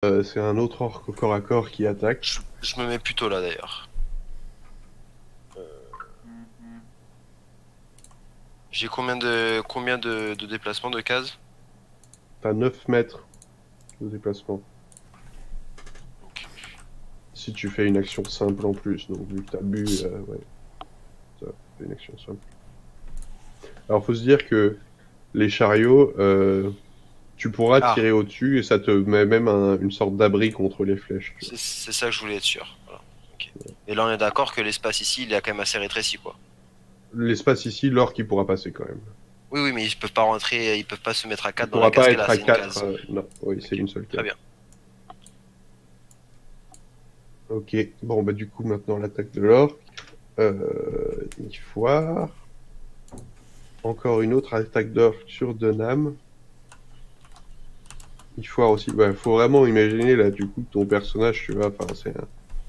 C'est un autre orc au corps à corps qui attaque. Je me mets plutôt là d'ailleurs. J'ai combien de déplacements de cases? T'as 9 mètres de déplacement. Ok. Si tu fais une action simple en plus, donc vu que t'as bu, ouais, ça fait une action simple. Alors faut se dire que les chariots, tu pourras Ah, tirer au-dessus et ça te met même une sorte d'abri contre les flèches, tu vois. c'est ça que je voulais être sûr. Voilà. Ok. Et là on est d'accord que l'espace ici il est quand même assez rétréci quoi. L'espace ici, l'orc il pourra passer quand même. Oui oui mais ils peuvent pas rentrer, ils peuvent pas se mettre à Il 4 dans la pourra case pas qu'elle être a, à c'est une 4, case. non, oui, c'est Ok, une seule très case. bien. Ok, bon bah du coup maintenant l'attaque de l'orc. Nifoire. Encore une autre attaque d'orc sur Denham. Nifoire aussi. Bah, faut vraiment imaginer là du coup ton personnage, tu vois, enfin c'est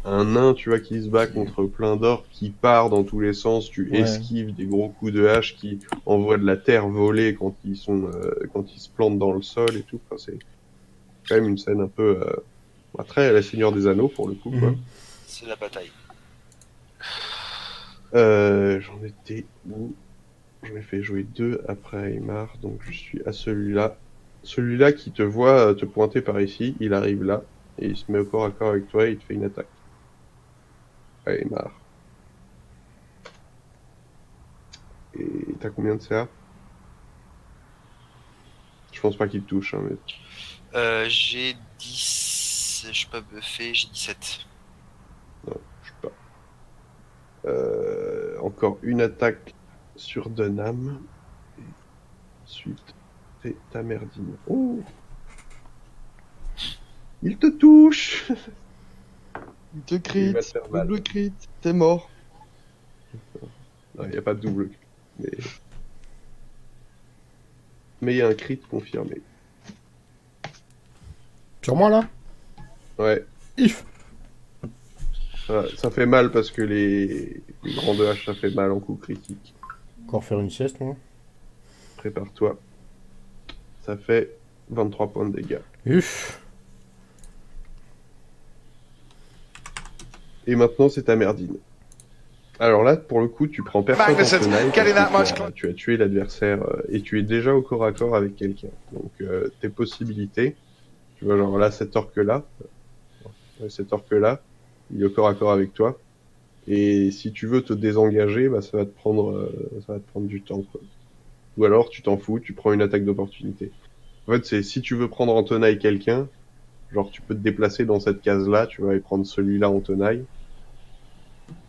un nain, tu vois, qui se bat Qui- contre plein d'orques, qui part dans tous les sens, tu Ouais. esquives des gros coups de hache qui envoient de la terre voler quand ils se plantent dans le sol et tout. Enfin, c'est quand même une scène un peu très à la Seigneur des Anneaux pour le coup quoi. Mhm. C'est la bataille. J'en étais où? J'en ai fait jouer deux après Aymar, donc je suis à celui-là. Celui-là qui te voit te pointer par ici, il arrive là, et il se met au corps à corps avec toi et il te fait une attaque. Aymar. Et t'as combien de CA? Je pense pas qu'il te touche, hein, mais J'ai 10. Je peux pas buffer, j'ai 17. non, je sais pas. Encore une attaque sur Dunham. Et ensuite, c'est ta merdine. Oh! Il te touche! Il te Il crit, va te faire mal. double crit, t'es mort. Non, il n'y a pas de double. Mais il y a un crit confirmé. Sur moi là? Ouais, If. ça fait mal parce que les grands de hache, ça fait mal en coup critique. Encore faire une sieste, moi. Prépare-toi. Ça fait 23 points de dégâts. Uff. Et maintenant, c'est ta merdine. Alors là, pour le coup, tu prends personne en Magnussen tenaille parce getting that que much closer. tu as tué l'adversaire et tu es déjà au corps à corps avec quelqu'un. Donc, tes possibilités, tu vois, genre là, cet orque-là, il est au corps à corps avec toi. Et si tu veux te désengager, bah, ça va te prendre du temps, quoi. Ou alors, tu t'en fous, tu prends une attaque d'opportunité. En fait, c'est si tu veux prendre en tenaille quelqu'un, genre tu peux te déplacer dans cette case-là, tu vois, et prendre celui-là en tenaille.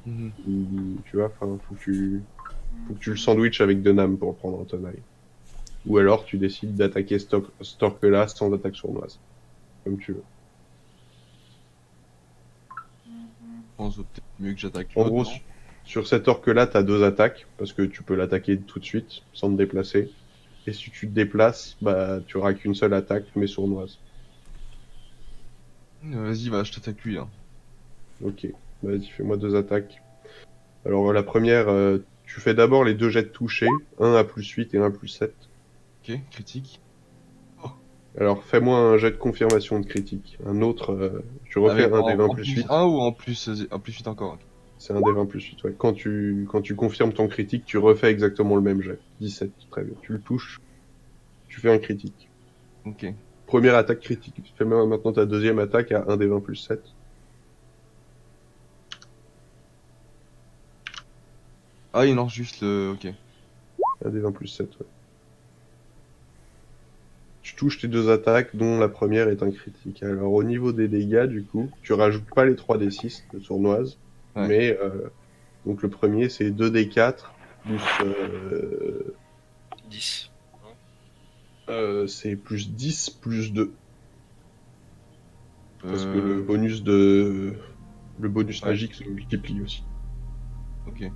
Mhm. Ou, tu vois, enfin, faut que tu le sandwiches avec Denham pour le prendre en tenaille. Ou alors tu décides d'attaquer cet orque-là sans attaque sournoise. Comme tu veux. Je pense peut-être mieux que j'attaque En l'autre, gros, non? sur cet orque-là, t'as deux attaques, parce que tu peux l'attaquer tout de suite, sans te déplacer. Et si tu te déplaces, bah, tu auras qu'une seule attaque, mais sournoise. Vas-y, bah, je t'attaque lui, hein. Ok. Vas-y, fais-moi deux attaques. Alors, la première, tu fais d'abord les deux jets de toucher, un à +8 et un à +7. Ok, critique. Oh. Alors, fais-moi un jet de confirmation de critique. Un autre, tu refais Avec un des 20 en plus plus 8. 1 ou en plus 8 encore? Ok. C'est un des 20 plus 8, ouais. Quand tu confirmes ton critique, tu refais exactement le même jet. 17, très bien. Tu le touches, tu fais un critique. Ok. Première attaque critique. Fais maintenant ta deuxième attaque à un des 20 plus 7. Ah, il lance juste le... Ok. Un des 20 plus 7, ouais. Tu touches tes deux attaques, dont la première est un critique. Alors, au niveau des dégâts, du coup, tu rajoutes pas les 3d6 de sournoise, Ouais. mais donc le premier, c'est 2d4 plus... 10. c'est plus 10 plus 2. Parce que Euh... le bonus Ouais. magique se multiplie aussi. Ok.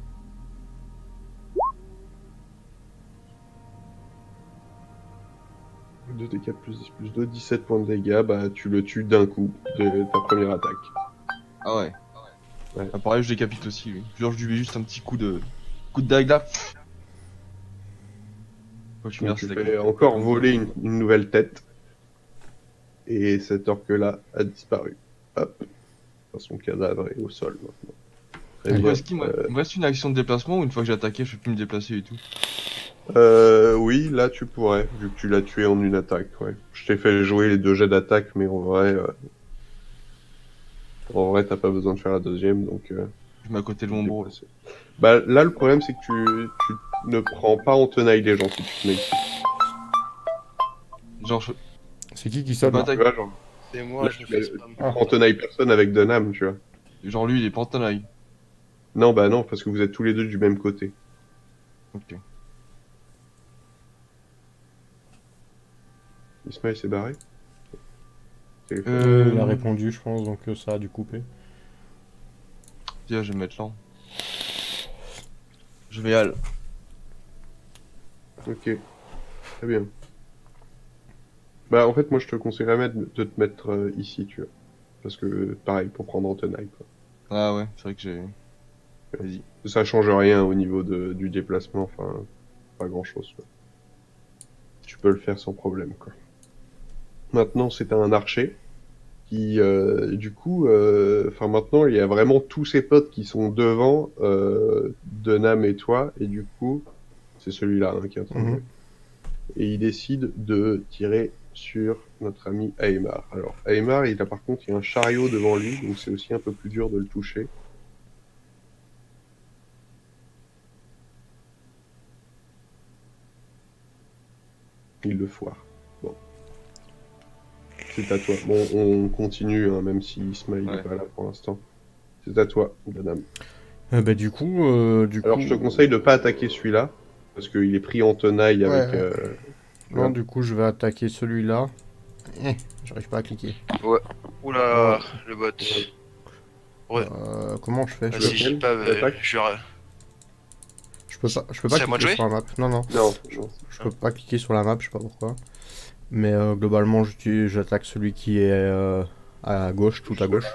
2d4 plus 10 plus 2, 17 points de dégâts, bah tu le tues d'un coup de ta première attaque. Ah ouais. Ouais. Ah, pareil, je décapite aussi, lui. Genre, je lui mets juste un petit coup de dague là. Faut que tu me Donc remercies tu la fais qualité. encore voler une nouvelle tête. Et cet orque-là a disparu. Hop. Enfin, son cadavre est au sol maintenant. Très Du coup, bien. est-ce qu'il me reste une action de déplacement ou une fois que j'ai attaqué, je peux plus me déplacer et tout? Oui, là tu pourrais, vu que tu l'as tué en une attaque, ouais. Je t'ai fait jouer les 2 jets d'attaque, mais en vrai, t'as pas besoin de faire la deuxième, donc Je mets à côté de tu te l'ombre. déplaces. Bah là, le problème, c'est que tu ne prends pas en tenaille les gens si tu te mets ici. Genre, je C'est qui peux sonne pas là Tu attaquer. vois, genre, C'est moi, là, je me tu, fais mets- spam. tu Ah. prends en tenaille personne avec Dunham, tu vois. Genre, lui, il est pas en tenaille. Non, bah non, parce que vous êtes tous les deux du même côté. Ok. Ismaël s'est barré. Téléphone. Il a répondu, je pense, donc ça a dû couper. Tiens, je vais me mettre là. Je vais Al. Ok, très bien. Bah en fait, moi je te conseillerais de te mettre ici, tu vois. Parce que pareil, pour prendre en tenaille, quoi. Ah ouais, c'est vrai que j'ai. Vas-y. Ça change rien au niveau du déplacement, enfin, pas grand-chose, quoi. Tu peux le faire sans problème, quoi. Maintenant, c'est un archer qui, du coup, enfin maintenant, il y a vraiment tous ses potes qui sont devant Denham et toi, et du coup, c'est celui-là hein, qui est en train de jouer. Et il décide de tirer sur notre ami Aymar. Alors, Aymar, il a par contre, il y a un chariot devant lui, donc c'est aussi un peu plus dur de le toucher. Il le foire. Bon. C'est à toi. Bon, on continue, hein, même si Ismail n'est Ouais. pas là pour l'instant. C'est à toi, Danam. Bah du coup, Alors, je te conseille de pas attaquer celui-là, parce qu'il est pris en tenaille Ouais, avec... ouais. Non, Ouais. du coup, je vais attaquer celui-là. J'arrive pas à cliquer. Oula, le bot. Ouais. Comment je fais? Vas-y, lequel j'ai pas. L'attaque Je peux pas C'est à moi de cliquer jouer sur la map. Non, non. Non, Je peux pas cliquer sur la map, je sais pas pourquoi. Mais globalement, j'attaque celui qui est à gauche, tout à gauche.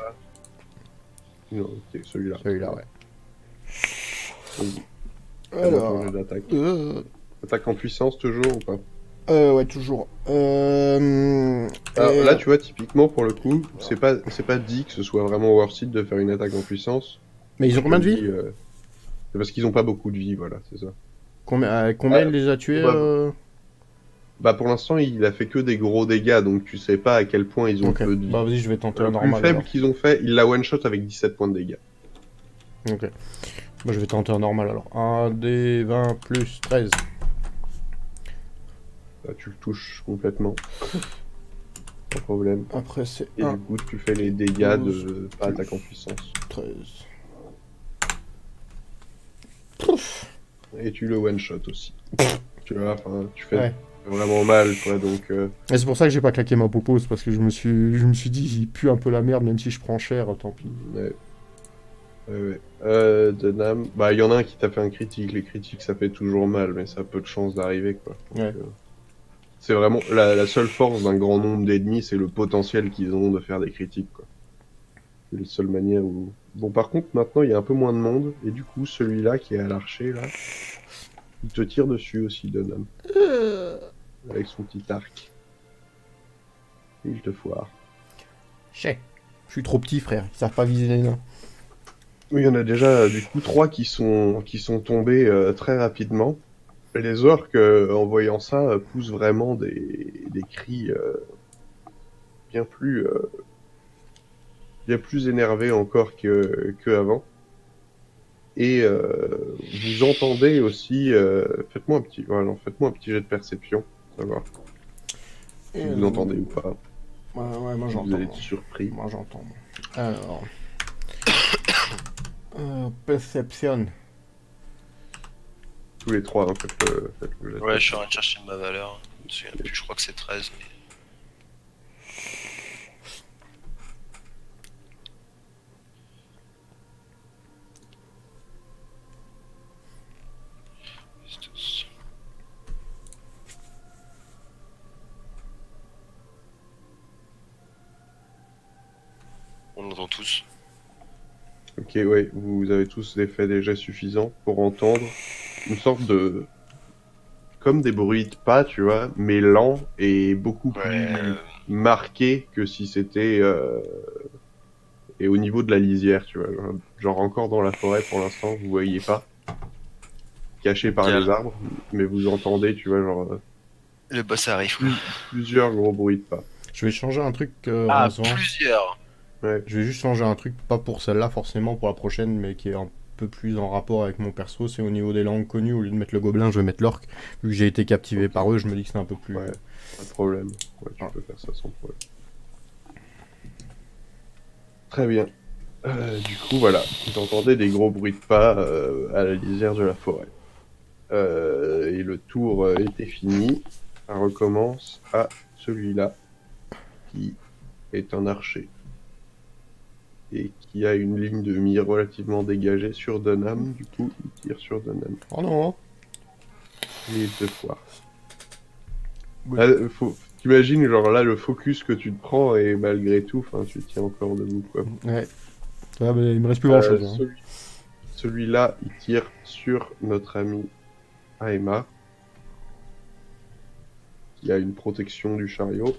non, ok, celui-là. Celui-là, ouais. Vas-y. Fais-moi ton jet d'attaque. Attaque en puissance toujours ou pas? Ouais, toujours. Alors là, tu vois, typiquement, pour le coup, c'est pas dit que ce soit vraiment worth it de faire une attaque en puissance. Mais ils ont combien de Je te vie? le dis, c'est parce qu'ils ont pas beaucoup de vie, voilà, c'est ça. Combien il les a tués bah, Bah, pour l'instant, il a fait que des gros dégâts, donc tu sais pas à quel point ils ont Ok. peu de vie. Bah vas-y, je vais tenter Le un plus normal. faible Alors. qu'ils ont fait, il l'a one-shot avec 17 points de dégâts. Ok. Moi, je vais tenter un normal alors. 1 D 20 plus 13. Là, tu le touches complètement. Sans problème. Après, c'est Et 1, du coup, tu fais les dégâts 12, de pas attaque en puissance. 13. Et tu le one-shot aussi. Tu vois, enfin, tu fais Ouais. vraiment mal, quoi, donc... Et c'est pour ça que j'ai pas claqué ma popose, parce que je me suis dit, il pue un peu la merde, même si je prends cher, tant pis. Ouais. Ouais. Denham, bah, il y en a un qui t'a fait un critique. Les critiques, ça fait toujours mal, mais ça a peu de chances d'arriver, quoi. Ouais. C'est vraiment la seule force d'un grand nombre d'ennemis, c'est le potentiel qu'ils ont de faire des critiques, quoi. C'est la seule manière où... Bon, par contre, maintenant, il y a un peu moins de monde, et du coup, celui-là qui est à l'archer, là, il te tire dessus aussi, Denham. Avec son petit arc. Et il te foire. Je suis trop petit, frère. Ils savent pas viser les nains. Oui, il y en a déjà, du coup, 3 qui sont tombés très rapidement. Et les orques, en voyant ça, poussent vraiment des cris bien plus énervés encore que avant. Et vous entendez aussi, faites-moi un petit jet de perception, savoir si vous entendez ou pas. Ouais, moi Si vous j'entends. allez être surpris. Moi j'entends. Alors. Perception. Tous les 3, hein, faites-le jet de Ouais, je suis en train de chercher ma valeur. Je me souviens plus, je crois que c'est 13. Mais... On entend tous. Ok, ouais, vous avez tous fait des jets suffisants pour entendre une sorte de... comme des bruits de pas, tu vois, mais lents et beaucoup plus marqué que si c'était et au niveau de la lisière, tu vois, genre encore dans la forêt pour l'instant, vous voyez pas, caché par Nickel. les arbres, mais vous entendez, tu vois, genre Le boss arrive. Quoi. plusieurs gros bruits de pas. Je vais changer un truc Ah, en faisant. plusieurs. Ouais. Je vais juste changer un truc, pas pour celle-là forcément, pour la prochaine, mais qui est un peu plus en rapport avec mon perso. C'est au niveau des langues connues. Au lieu de mettre le gobelin, je vais mettre l'orque. Vu que j'ai été captivé par eux, je me dis que c'est un peu plus. Ouais. Pas de problème. Ouais, tu Ah. peux faire ça sans problème. Très bien. Du coup, voilà. Vous entendez des gros bruits de pas à la lisière de la forêt. Et le tour était fini. Ça recommence à celui-là, qui est un archer. Et qui a une ligne de mire relativement dégagée sur Dunham. Du coup, il tire sur Dunham. Oh non! Et deux fois. Oui. T'imagines, genre là, le focus que tu te prends et malgré tout, tu tiens encore debout, quoi. Ouais. Ouais, mais il me reste plus grand chose. Hein. Celui-là, il tire sur notre ami Aemar, qui a une protection du chariot.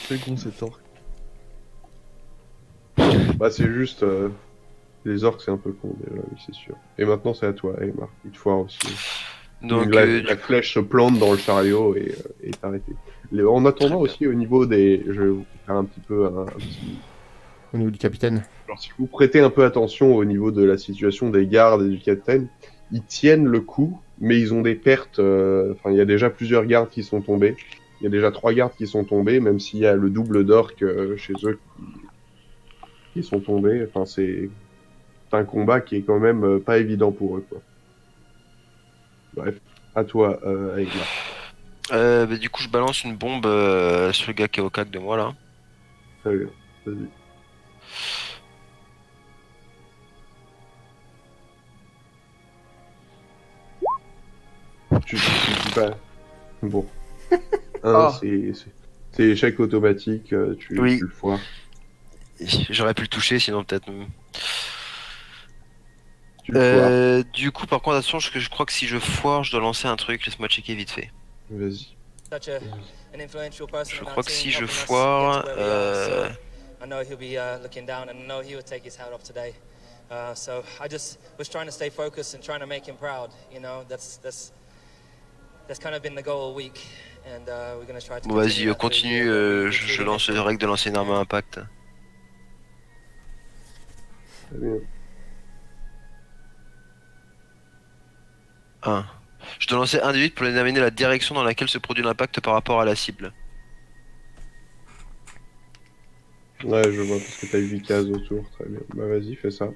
C'est con cet orc. Bah, c'est juste. Les orques, c'est un peu con déjà, oui, c'est sûr. Et maintenant, c'est à toi, Aemar. Il te foire aussi. Donc, La flèche se plante dans le chariot et est arrêtée. En attendant Très aussi, au niveau des. Je vais vous faire un petit peu un petit. Au niveau du capitaine. Alors, si vous prêtez un peu attention au niveau de la situation des gardes et du capitaine, ils tiennent le coup, mais ils ont des pertes. Enfin, il y a déjà plusieurs gardes qui sont tombés. Il y a déjà 3 gardes qui sont tombés, même s'il y a le double d'orques chez eux qui sont tombés. Enfin, c'est un combat qui est quand même pas évident pour eux, quoi. Bref, à toi, Aegla. bah, du coup, je balance une bombe sur le gars qui est au cac de moi là. Très bien, vas-y. Tu dis pas. Bon. Ah. C'est échec automatique, Oui. tu le foires. J'aurais pu le toucher, sinon peut-être. Tu le foires. Du coup, par contre, attention, je crois que si je foire, je dois lancer un truc. Laisse-moi checker vite fait. Vas-y. Je crois que si je foire, I know he'll be looking down, and I know he would take his hat off today. So I just was trying to stay focused and trying to make him proud. You know, that's kind of been the goal all week, and we're gonna try to. Bon, vas-y, continue. Je lance le règle de lancer une arme à impact. Très bien. 1. Je dois lancer un D8 pour déterminer la direction dans laquelle se produit l'impact par rapport à la cible. Ouais, je vois, parce que t'as 8 cases autour. Très bien. Bah, vas-y, fais ça.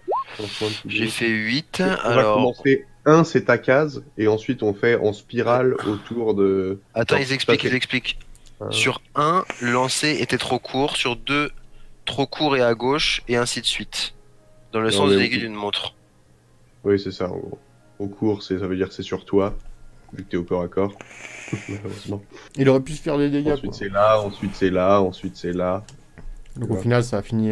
J'ai fait 8. On va Alors. commencer. 1, c'est ta case, et ensuite on fait en spirale autour de. Attends, Genre, ils expliquent, ça, ils expliquent. c'est- Sur 1, le lancer était trop court. Sur 2, trop court et à gauche, et ainsi de suite. Dans le Non, sens mais de l'aiguille oui. d'une montre. Oui, c'est ça, en gros. Au cours, ça veut dire que c'est sur toi, vu que t'es au corps à corps. Malheureusement. Il aurait pu se faire des dégâts. Ensuite Quoi. c'est là, ensuite c'est là, ensuite c'est là. Donc Ouais. au final, ça a fini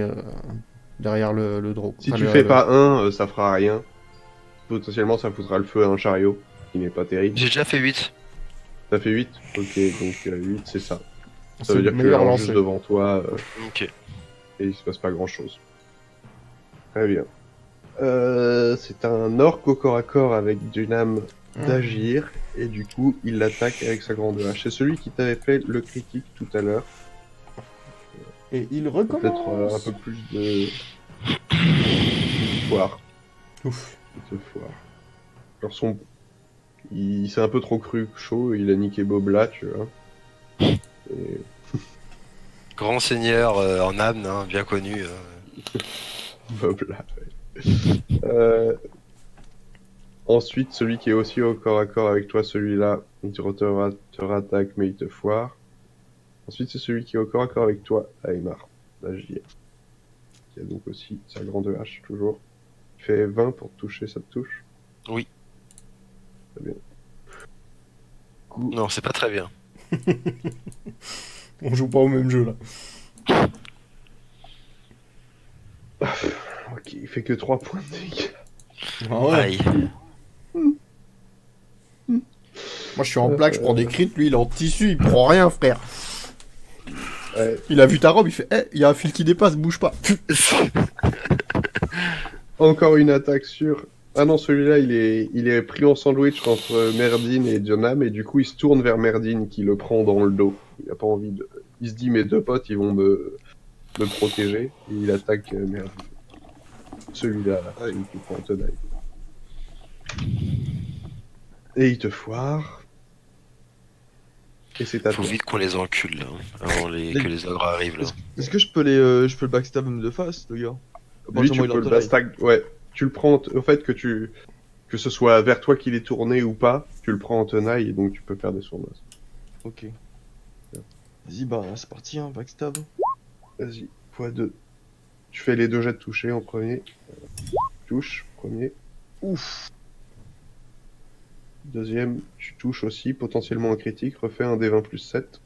derrière le draw. Si Enfin, tu le- fais le- pas un, ça fera rien. Potentiellement, ça foutra le feu à un chariot, qui n'est pas terrible. J'ai déjà fait 8. Ça fait 8. Ok, donc 8, c'est ça. Ça c'est veut le dire que tu meilleur lances juste lancer. devant toi Ok. et il se passe pas grand chose. Très bien. C'est un orc au corps à corps avec Dunham d'agir, et du coup, il l'attaque avec sa grande hache. C'est celui qui t'avait fait le critique tout à l'heure. Et il Peut-être recommence. un peu plus de foire. Ouf. De foire. Alors il s'est un peu trop cru chaud, il a niqué Bob là, tu vois. Et... Grand seigneur en âme, hein, bien connu. Bob là, ouais. Ensuite, celui qui est aussi au corps à corps avec toi, celui-là, il te rattaque, mais il te foire. Ensuite, c'est celui qui est au corps à corps avec toi, Aemar, l'agir. Qui a donc aussi sa grande hache, toujours. Il fait 20 pour te toucher, ça te touche? Oui. Très bien. Non, c'est pas très bien. On joue pas au même jeu là. Ok, il fait que 3 points de dégâts. Ah ouais. Aïe. Moi, je suis en plaque, je prends des crits, lui, il est en tissu, il prend rien, frère. Ouais. Il a vu ta robe, il fait « Eh, il y a un fil qui dépasse, bouge pas !» Encore une attaque sur... Ah non, celui-là, il est pris en sandwich entre Merdine et Jonam, et du coup, il se tourne vers Merdine, qui le prend dans le dos. Il a pas envie de... Il se dit, mes deux potes, ils vont me protéger, et il attaque Merdine. Celui-là, celui qui prend en tenaille. Et il te foire. Et c'est à Faut toi. vite qu'on les encule là, avant que les ogres arrivent là. Est-ce que je peux le backstab même de face, le gars? À Lui, partir du tu moment où il peux le est en tenaille. bastag... Ouais, tu le prends... Au fait, que ce soit vers toi qu'il est tourné ou pas, tu le prends en tenaille, et donc tu peux faire des sournois. Ok. Vas-y, bah c'est parti, hein, backstab. Vas-y, x2. Tu fais les deux jets de toucher en premier. Touche, premier. Ouf. Deuxième, tu touches aussi, potentiellement un critique. Refais un D20 plus 7.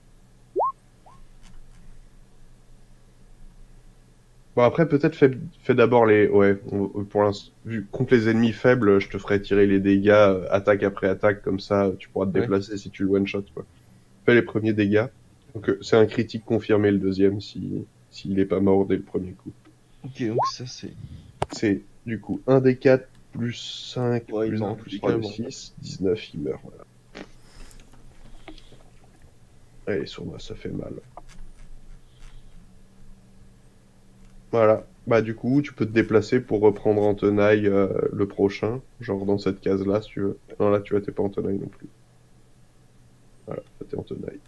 Bon, après, peut-être fais d'abord les... Ouais, pour l'instant, vu contre les ennemis faibles, je te ferai tirer les dégâts attaque après attaque, comme ça, tu pourras te Ouais. déplacer si tu le one-shot, quoi. Fais les premiers dégâts. Donc, c'est un critique confirmé le deuxième, s'il est pas mort dès le premier coup. Ok, donc ça c'est... C'est, du coup, 1 des 4 plus 5 Ouais, il plus 1 meurt, plus il 3 est de carrément. 6, 19, il meurt, voilà. Allez, sur moi, ça fait mal. Voilà. Bah, du coup, tu peux te déplacer pour reprendre en tenaille le prochain. Genre dans cette case-là, si tu veux. Non, là, tu vois, t'es pas en tenaille non plus. Voilà, là, t'es en tenaille.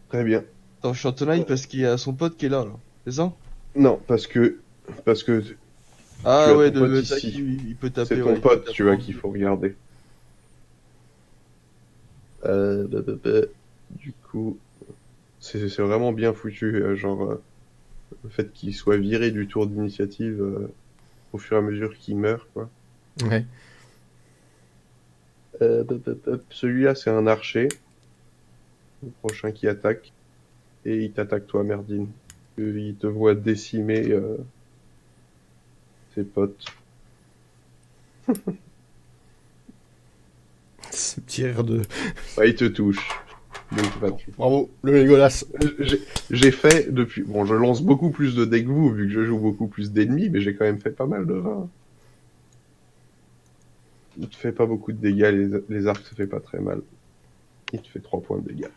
Très bien. Attends, je suis en tenaille parce qu'il y a son pote qui est là. C'est ça? Non, parce que tu Ah as ouais, ton pote c'est vrai ici. qu'il peut taper. C'est ouais, ton il peut pote, taper tu vois, en qu'il deux. faut regarder. Du coup, c'est vraiment bien foutu, le fait qu'il soit viré du tour d'initiative au fur et à mesure qu'il meurt, quoi. Ouais. Celui-là, c'est un archer. Le prochain qui attaque. Et il t'attaque toi, Merdine. Il te voit décimer ses potes. Ce petit air de... Bah, il te touche. Donc, 28. Bravo, le Legolas. J'ai fait depuis... Bon, je lance beaucoup plus de dés que vous, vu que je joue beaucoup plus d'ennemis, mais j'ai quand même fait pas mal de 20. Il te fait pas beaucoup de dégâts, les arcs, ça fait pas très mal. Il te fait 3 points de dégâts.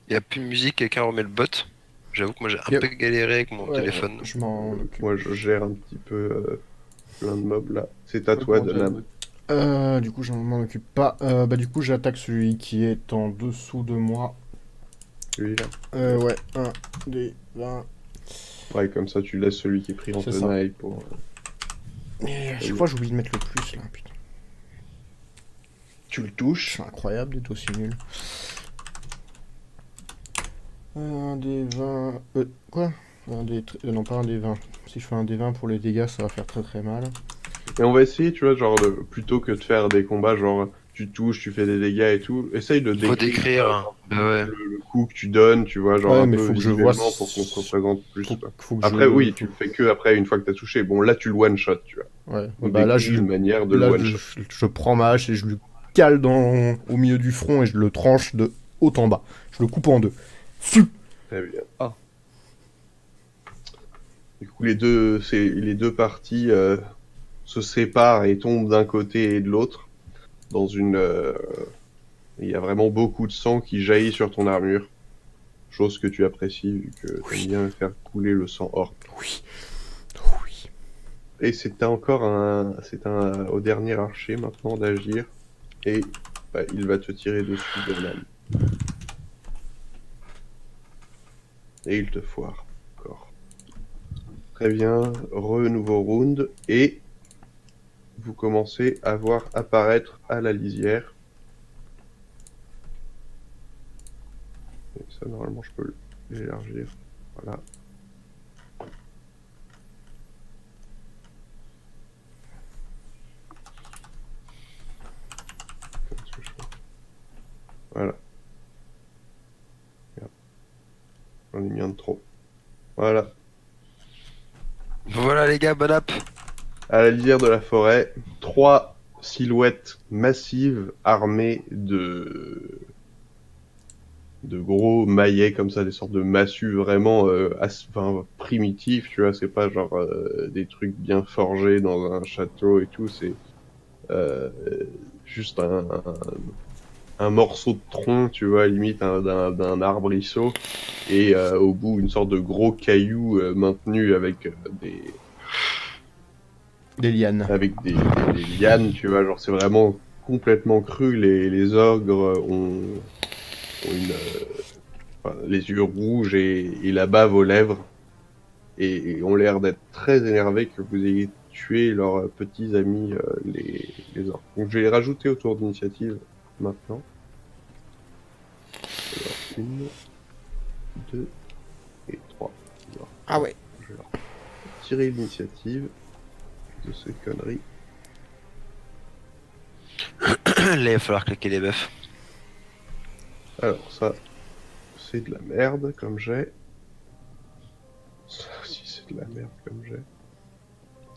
Y a plus de musique, quelqu'un remet le bot. J'avoue que moi j'ai un Yep. peu galéré avec mon Ouais, téléphone. je m'en occupe. Moi, je gère un petit peu plein de mobs, là. C'est à toi, Donam. Du coup, je m'en occupe pas. Du coup, j'attaque celui qui est en dessous de moi. Celui-là. Ouais, 1, des 20. Ouais, comme ça, tu laisses celui qui est pris en C'est ça. tenaille pour... Et à chaque fois, j'oublie de mettre le plus, là, putain. Tu le touches. C'est incroyable d'être aussi nul. Un des 20... quoi non, pas un des 20. Si je fais un des 20 pour les dégâts, ça va faire très très mal. Et on va essayer, tu vois, plutôt que de faire des combats, genre, tu touches, tu fais des dégâts et tout, essaye de Faut décrire décrire. Bah ouais. le coup que tu donnes, tu vois, genre Ouais, un mais peu faut que je vois visuellement pour qu'on se représente plus, quoi. Faut que Après, je... oui, tu le fais que après, une fois que t'as touché. Bon, là, tu le one-shot, tu vois. Ouais, Donc, bah là, décris une manière de le là, one-shot. je prends ma hache et je lui cale au milieu du front et je le tranche de haut en bas. Je le coupe en deux. Flou. Très bien. Ah. Du coup, les deux parties se séparent et tombent d'un côté et de l'autre dans une... Il y a vraiment beaucoup de sang qui jaillit sur ton armure. Chose que tu apprécies vu que t'aimes bien faire couler le sang hors. Oui. Oui. Et c'est au dernier archer maintenant d'agir. Et bah, il va te tirer dessus de l'âme. Et il te foire. Encore. Très bien. Nouveau round. Et vous commencez à voir apparaître à la lisière. Et ça, normalement, je peux l'élargir. Voilà. Qu'est-ce que je fais ? Voilà. Merde. J'en ai mis un de trop. Voilà. Voilà les gars, bon app. À la lisière de la forêt, 3 silhouettes massives armées de gros maillets comme ça, des sortes de massues vraiment enfin, primitifs, tu vois, c'est pas genre des trucs bien forgés dans un château et tout, c'est euh, juste un morceau de tronc, tu vois, limite d'un arbrisseau, et au bout une sorte de gros caillou maintenu avec Des lianes. des lianes, tu vois, genre c'est vraiment complètement cru, les ogres ont enfin, les yeux rouges et la bave aux lèvres, et ont l'air d'être très énervés que vous ayez tué leurs petits amis, les orques. Donc je vais les rajouter au tour d'initiative maintenant. Alors, 1, 2 et 3. Alors, Ah ouais. je vais leur tirer l'initiative de ces conneries. Là, il va falloir claquer les bœufs. Alors ça, c'est de la merde comme j'ai. Ça aussi c'est de la merde comme j'ai.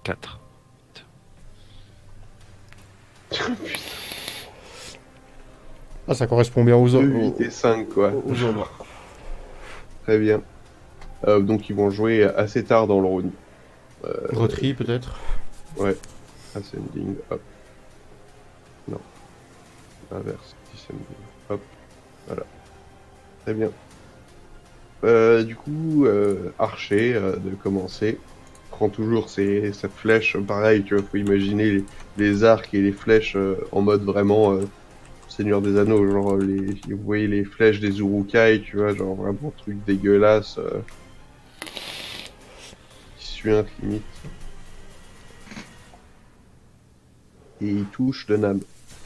4. Ah, ça correspond bien aux 2, autres. 8 et 5 quoi. Aux ogres. Très bien. Donc ils vont jouer assez tard dans le round. Retri, peut-être. Ouais. Ascending, hop. Non. Inverse, descending, hop. Voilà. Très bien. Du coup, Archer, de commencer. Prend toujours sa flèche, pareil, tu vois, faut imaginer les arcs et les flèches en mode vraiment Seigneur des Anneaux, genre vous voyez les flèches des Urukai, tu vois, genre vraiment truc dégueulasse, qui suinte limite. Et il touche de Nam.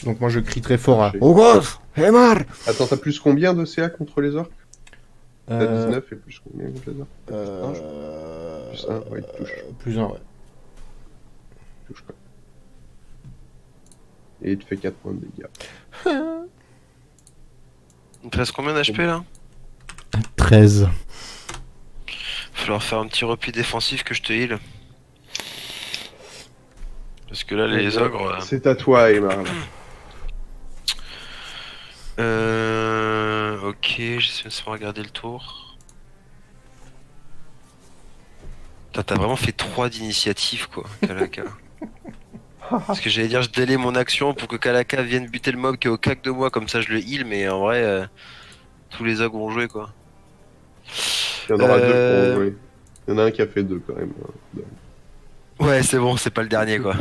Donc moi je crie très fort à Touché. Ogos, Hemar. Attends, t'as plus combien de CA contre les orques? T'as Euh, 19 et plus combien contre les orques? Plus un, ouais, il touche. Plus un, ouais. Il touche pas. Et il te fait 4 points de dégâts. Il te reste combien d'HP là? 13. Falloir faire un petit repli défensif que je te heal. Parce que là, les ogres. C'est à toi, Emar. Ok, j'essaie de regarder le tour. Putain, t'as vraiment fait 3 d'initiative quoi, Kalaka. Parce que j'allais dire, je délai mon action pour que Kalaka vienne buter le mob qui est au cac de moi, comme ça je le heal, mais en vrai, tous les ogres vont jouer quoi. Il y en aura 2 pour jouer. Il y en a un qui a fait 2 quand même. Ouais, c'est bon, c'est pas le dernier quoi.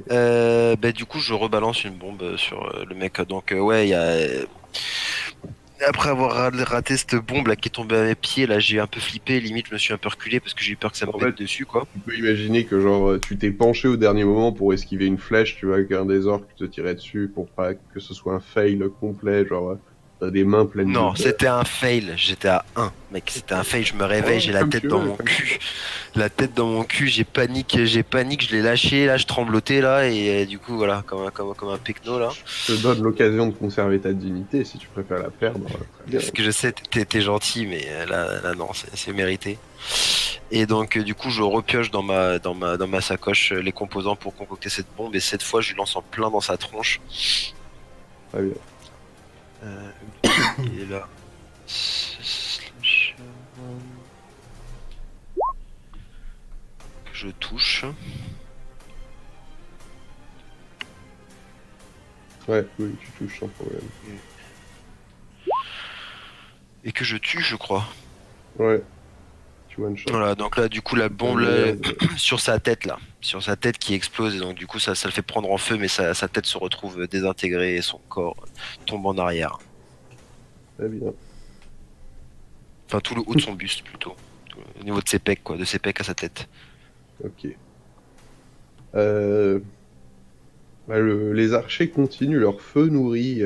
Bah, du coup, je rebalance une bombe sur le mec. Donc, ouais, il y a. Après avoir raté cette bombe là qui est tombée à mes pieds, là j'ai un peu flippé, limite je me suis un peu reculé parce que j'ai eu peur que ça me En pète fait, dessus quoi. Tu peux imaginer que genre tu t'es penché au dernier moment pour esquiver une flèche, tu vois, qu'un des orques te tirait dessus pour pas que ce soit un fail complet, genre t'as des mains pleines Non, de... c'était un fail, j'étais à 1, mec, c'était un fail, je me réveille, Oh, j'ai la comme tête tu dans veux, mon comme cul. La tête dans mon cul, j'ai panique, je l'ai lâché, là je tremblotais là, et du coup voilà, comme un pecno là. Je te donne l'occasion de conserver ta dignité si tu préfères la perdre. Très bien. Parce que je sais, t'es gentil, mais là non, c'est mérité. Et donc du coup je repioche dans ma sacoche les composants pour concocter cette bombe, et cette fois je lui lance en plein dans sa tronche. Très bien. Et là. Slash, je touche. Ouais, oui, tu touches sans problème. Et que je tue, je crois. Ouais. Tu one shot. Voilà, donc là, du coup, la bombe là, sur sa tête, là. Sur sa tête qui explose, et donc du coup, ça le fait prendre en feu, mais sa tête se retrouve désintégrée et son corps tombe en arrière. Très bien. Enfin, tout le haut de son buste, plutôt. Au niveau de ses pecs, quoi. De ses pecs à sa tête. Ok. Les archers continuent leur feu nourri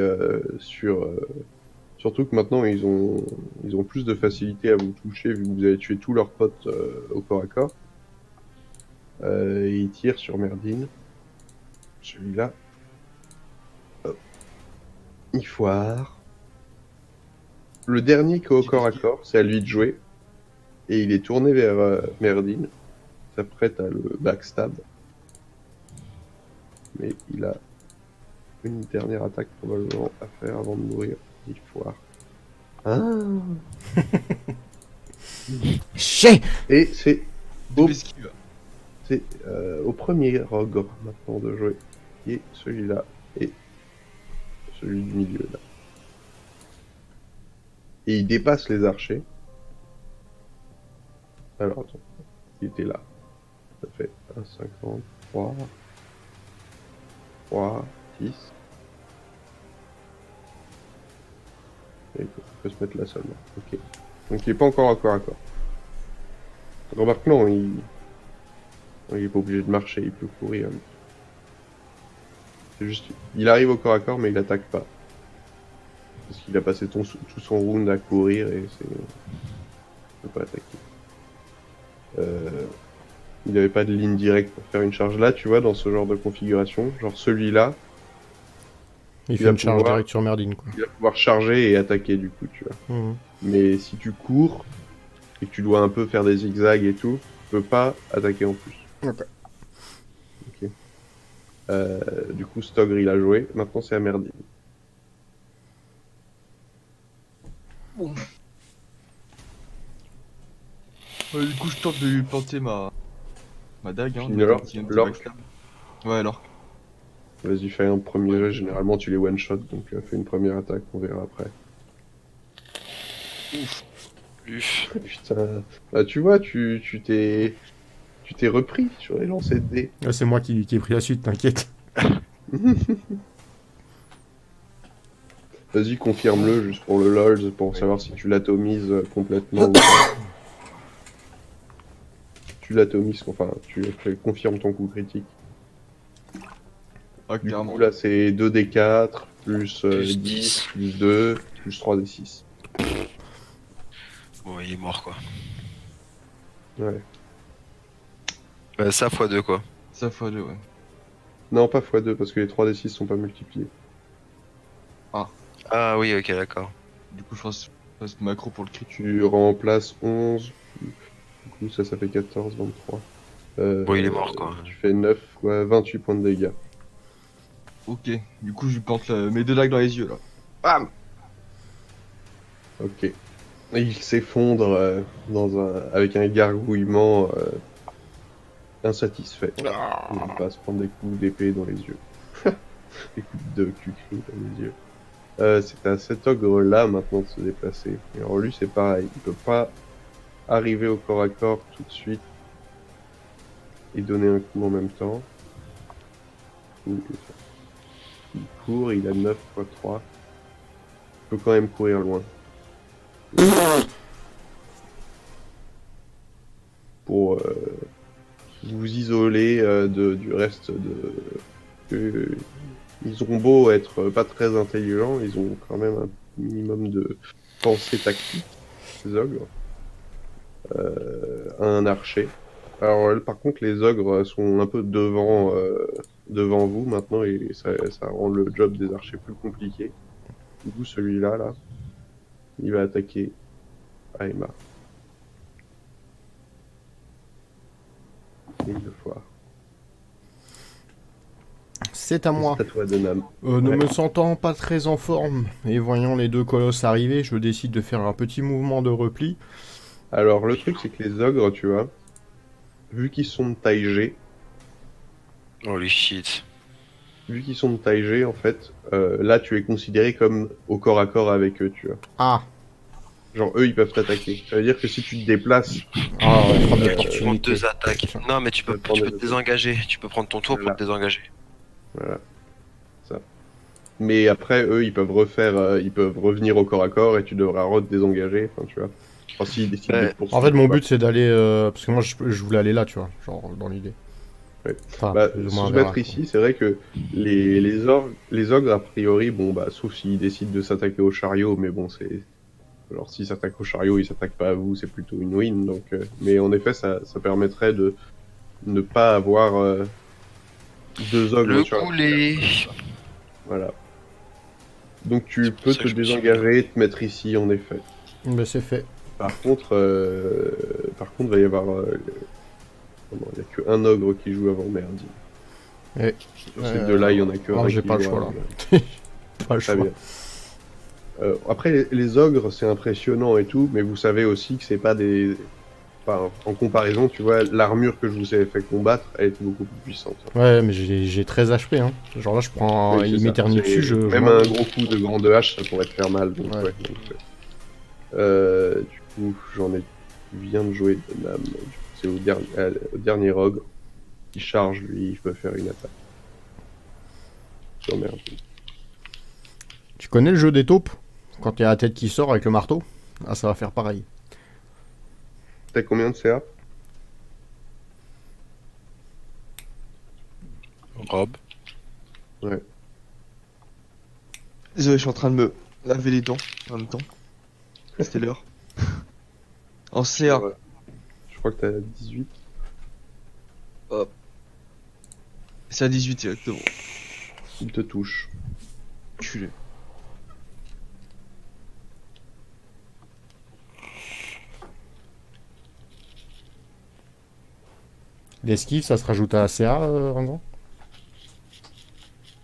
surtout que maintenant ils ont plus de facilité à vous toucher vu que vous avez tué tous leurs potes au corps à corps. Et ils tirent sur Merdine. Celui-là. Hop. Il foire. Le dernier qui est au corps à corps, c'est à lui de jouer. Et il est tourné vers Merdine. S'apprête à le backstab. mais il a une dernière attaque probablement à faire avant de mourir. Il foire. Ah. Chier. Et c'est Double au, esquive. c'est, au premier ogre maintenant de jouer. Et celui-là et celui du milieu là. Et il dépasse les archers. Alors attends, il était là. Ça fait 1,50, 3, 10. Et il peut se mettre là seulement. Ok. Donc il est pas encore à corps à corps. Remarque non, il est pas obligé de marcher, il peut courir. C'est juste, il arrive au corps à corps mais il attaque pas. Parce qu'il a passé tout son round à courir et c'est... il peut pas attaquer. Il avait pas de ligne directe pour faire une charge là, tu vois, dans ce genre de configuration. Genre celui-là, Il fait va une charge pouvoir- directe sur Merdine, quoi. il va pouvoir charger et attaquer du coup, tu vois. Mhm. Mais si tu cours et que tu dois un peu faire des zigzags et tout, tu peux pas attaquer en plus. Ok. Ok. Du coup, Stogre il a joué. Maintenant c'est à Merdine. Du coup, je tente de lui planter ma dague. Hein, Une de orque, qui vient de l'orque. backstab. Ouais, l'orque. Vas-y, fais un premier jet. Généralement tu les one shot, donc fais une première attaque, on verra après. Uf. Putain. Bah, tu vois, tu t'es repris sur les lancers de dés. Là, c'est moi qui ai pris la suite, t'inquiète. Vas-y, confirme-le juste pour le LOLs, pour savoir si tu l'atomises complètement ou pas. Tu l'atomises, enfin, tu confirmes ton coup critique. Ah, Du clairement. coup, là, c'est 2d4, plus Plus 10, 10. plus 2, plus 3d6. Bon, il est mort quoi. Ouais. Ça x2 quoi. Ça x2, ouais. Non, pas x2, parce que les 3d6 sont pas multipliés. Ah oui, ok, d'accord. Du coup, je fasse macro pour le crit. Tu remplaces 11, du coup, ça fait 14, 23. Bon, il est mort, quoi. Tu fais 9, ouais, 28 points de dégâts. Ok. Du coup, je lui plante mes deux dagues dans les yeux, là. Bam! Ok. Et il s'effondre avec un gargouillement insatisfait. Il va se prendre des coups d'épée dans les yeux. Des coups de cucri dans les yeux. C'est à cet ogre-là maintenant de se déplacer. Et alors lui, c'est pareil. Il peut pas arriver au corps à corps tout de suite et donner un coup en même temps. Il court, il a 9 x 3. Il peut quand même courir loin. Pour vous isoler du reste de... Ils ont beau être pas très intelligents, ils ont quand même un minimum de pensée tactique, ces ogres. Un archer. Alors par contre, les ogres sont un peu devant vous maintenant et ça rend le job des archers plus compliqué. Du coup, celui-là, là, il va attaquer Aemma. Et il le foire. C'est à moi. C'est à toi, Donam. Ne Ouais. me sentant pas très en forme et voyant les deux colosses arriver, je décide de faire un petit mouvement de repli. Alors, le truc, c'est que les ogres, tu vois, vu qu'ils sont de taille G, Holy shit. en fait, là, tu es considéré comme au corps à corps avec eux, tu vois. Ah, Genre, eux, ils peuvent t'attaquer. Ça veut dire que si tu te déplaces, ah ouais, prendre des Tu prends opportunités. 2 attaques. Non, mais tu peux prendre te des désengager. Tu peux prendre ton tour Voilà. pour te désengager. voilà, ça. Mais après, eux, ils peuvent revenir au corps à corps et tu devras re-désengager, enfin, tu vois. Enfin, s'ils décident Ouais. de te poursuivre, En fait, mon quoi. but c'est d'aller. Parce que moi je voulais aller là, tu vois, genre dans l'idée. Ouais. Enfin, Bah, plus ou se moins mettre vers là, ici, c'est vrai que les ogres, a priori, bon, bah, sauf s'ils décident de s'attaquer au chariot, mais bon, c'est. Alors, s'ils s'attaquent au chariot, ils s'attaquent pas à vous, c'est plutôt une win, donc. Mais en effet, ça permettrait de ne pas avoir deux ogres Le sur la goulet. Voilà. Donc, tu C'est pour peux ça te que je me suis désengager et te mettre ici, en effet. quoi. Bah, c'est fait. Par contre, il va y avoir. Il n'y a qu'un ogre qui joue avant Merdine. Ouais. Sur ces deux-là, il y en a que non, un j'ai qui pas le joue, choix, là. Pas le Très choix. bien. Après, les ogres, c'est impressionnant et tout, mais vous savez aussi que c'est pas des... Enfin, en comparaison, tu vois, l'armure que je vous ai fait combattre, elle est beaucoup plus puissante. Ouais, mais j'ai 13 HP, hein. Genre là, je prends. Oui, c'est Il ça. m'éternue dessus, je Même meurs. un gros coup de grande hache, ça pourrait te faire mal. Donc, Ouais. ouais. Du coup, j'en ai... Je viens de jouer de Nam. Du coup, c'est au dernier ogre. Il charge, lui, je peux faire une attaque. J'emmerde. Tu connais le jeu des taupes? Quand il y a la tête qui sort avec le marteau? Ah, ça va faire pareil. T'as combien de CA? Rob. Désolé, je suis en train de me laver les dents en même temps. C'était l'heure. En CA. Ouais. Je crois que t'as 18. C'est à 18 directement. Il te touche. Culé. L'esquive, ça se rajoute à CA, Rangan?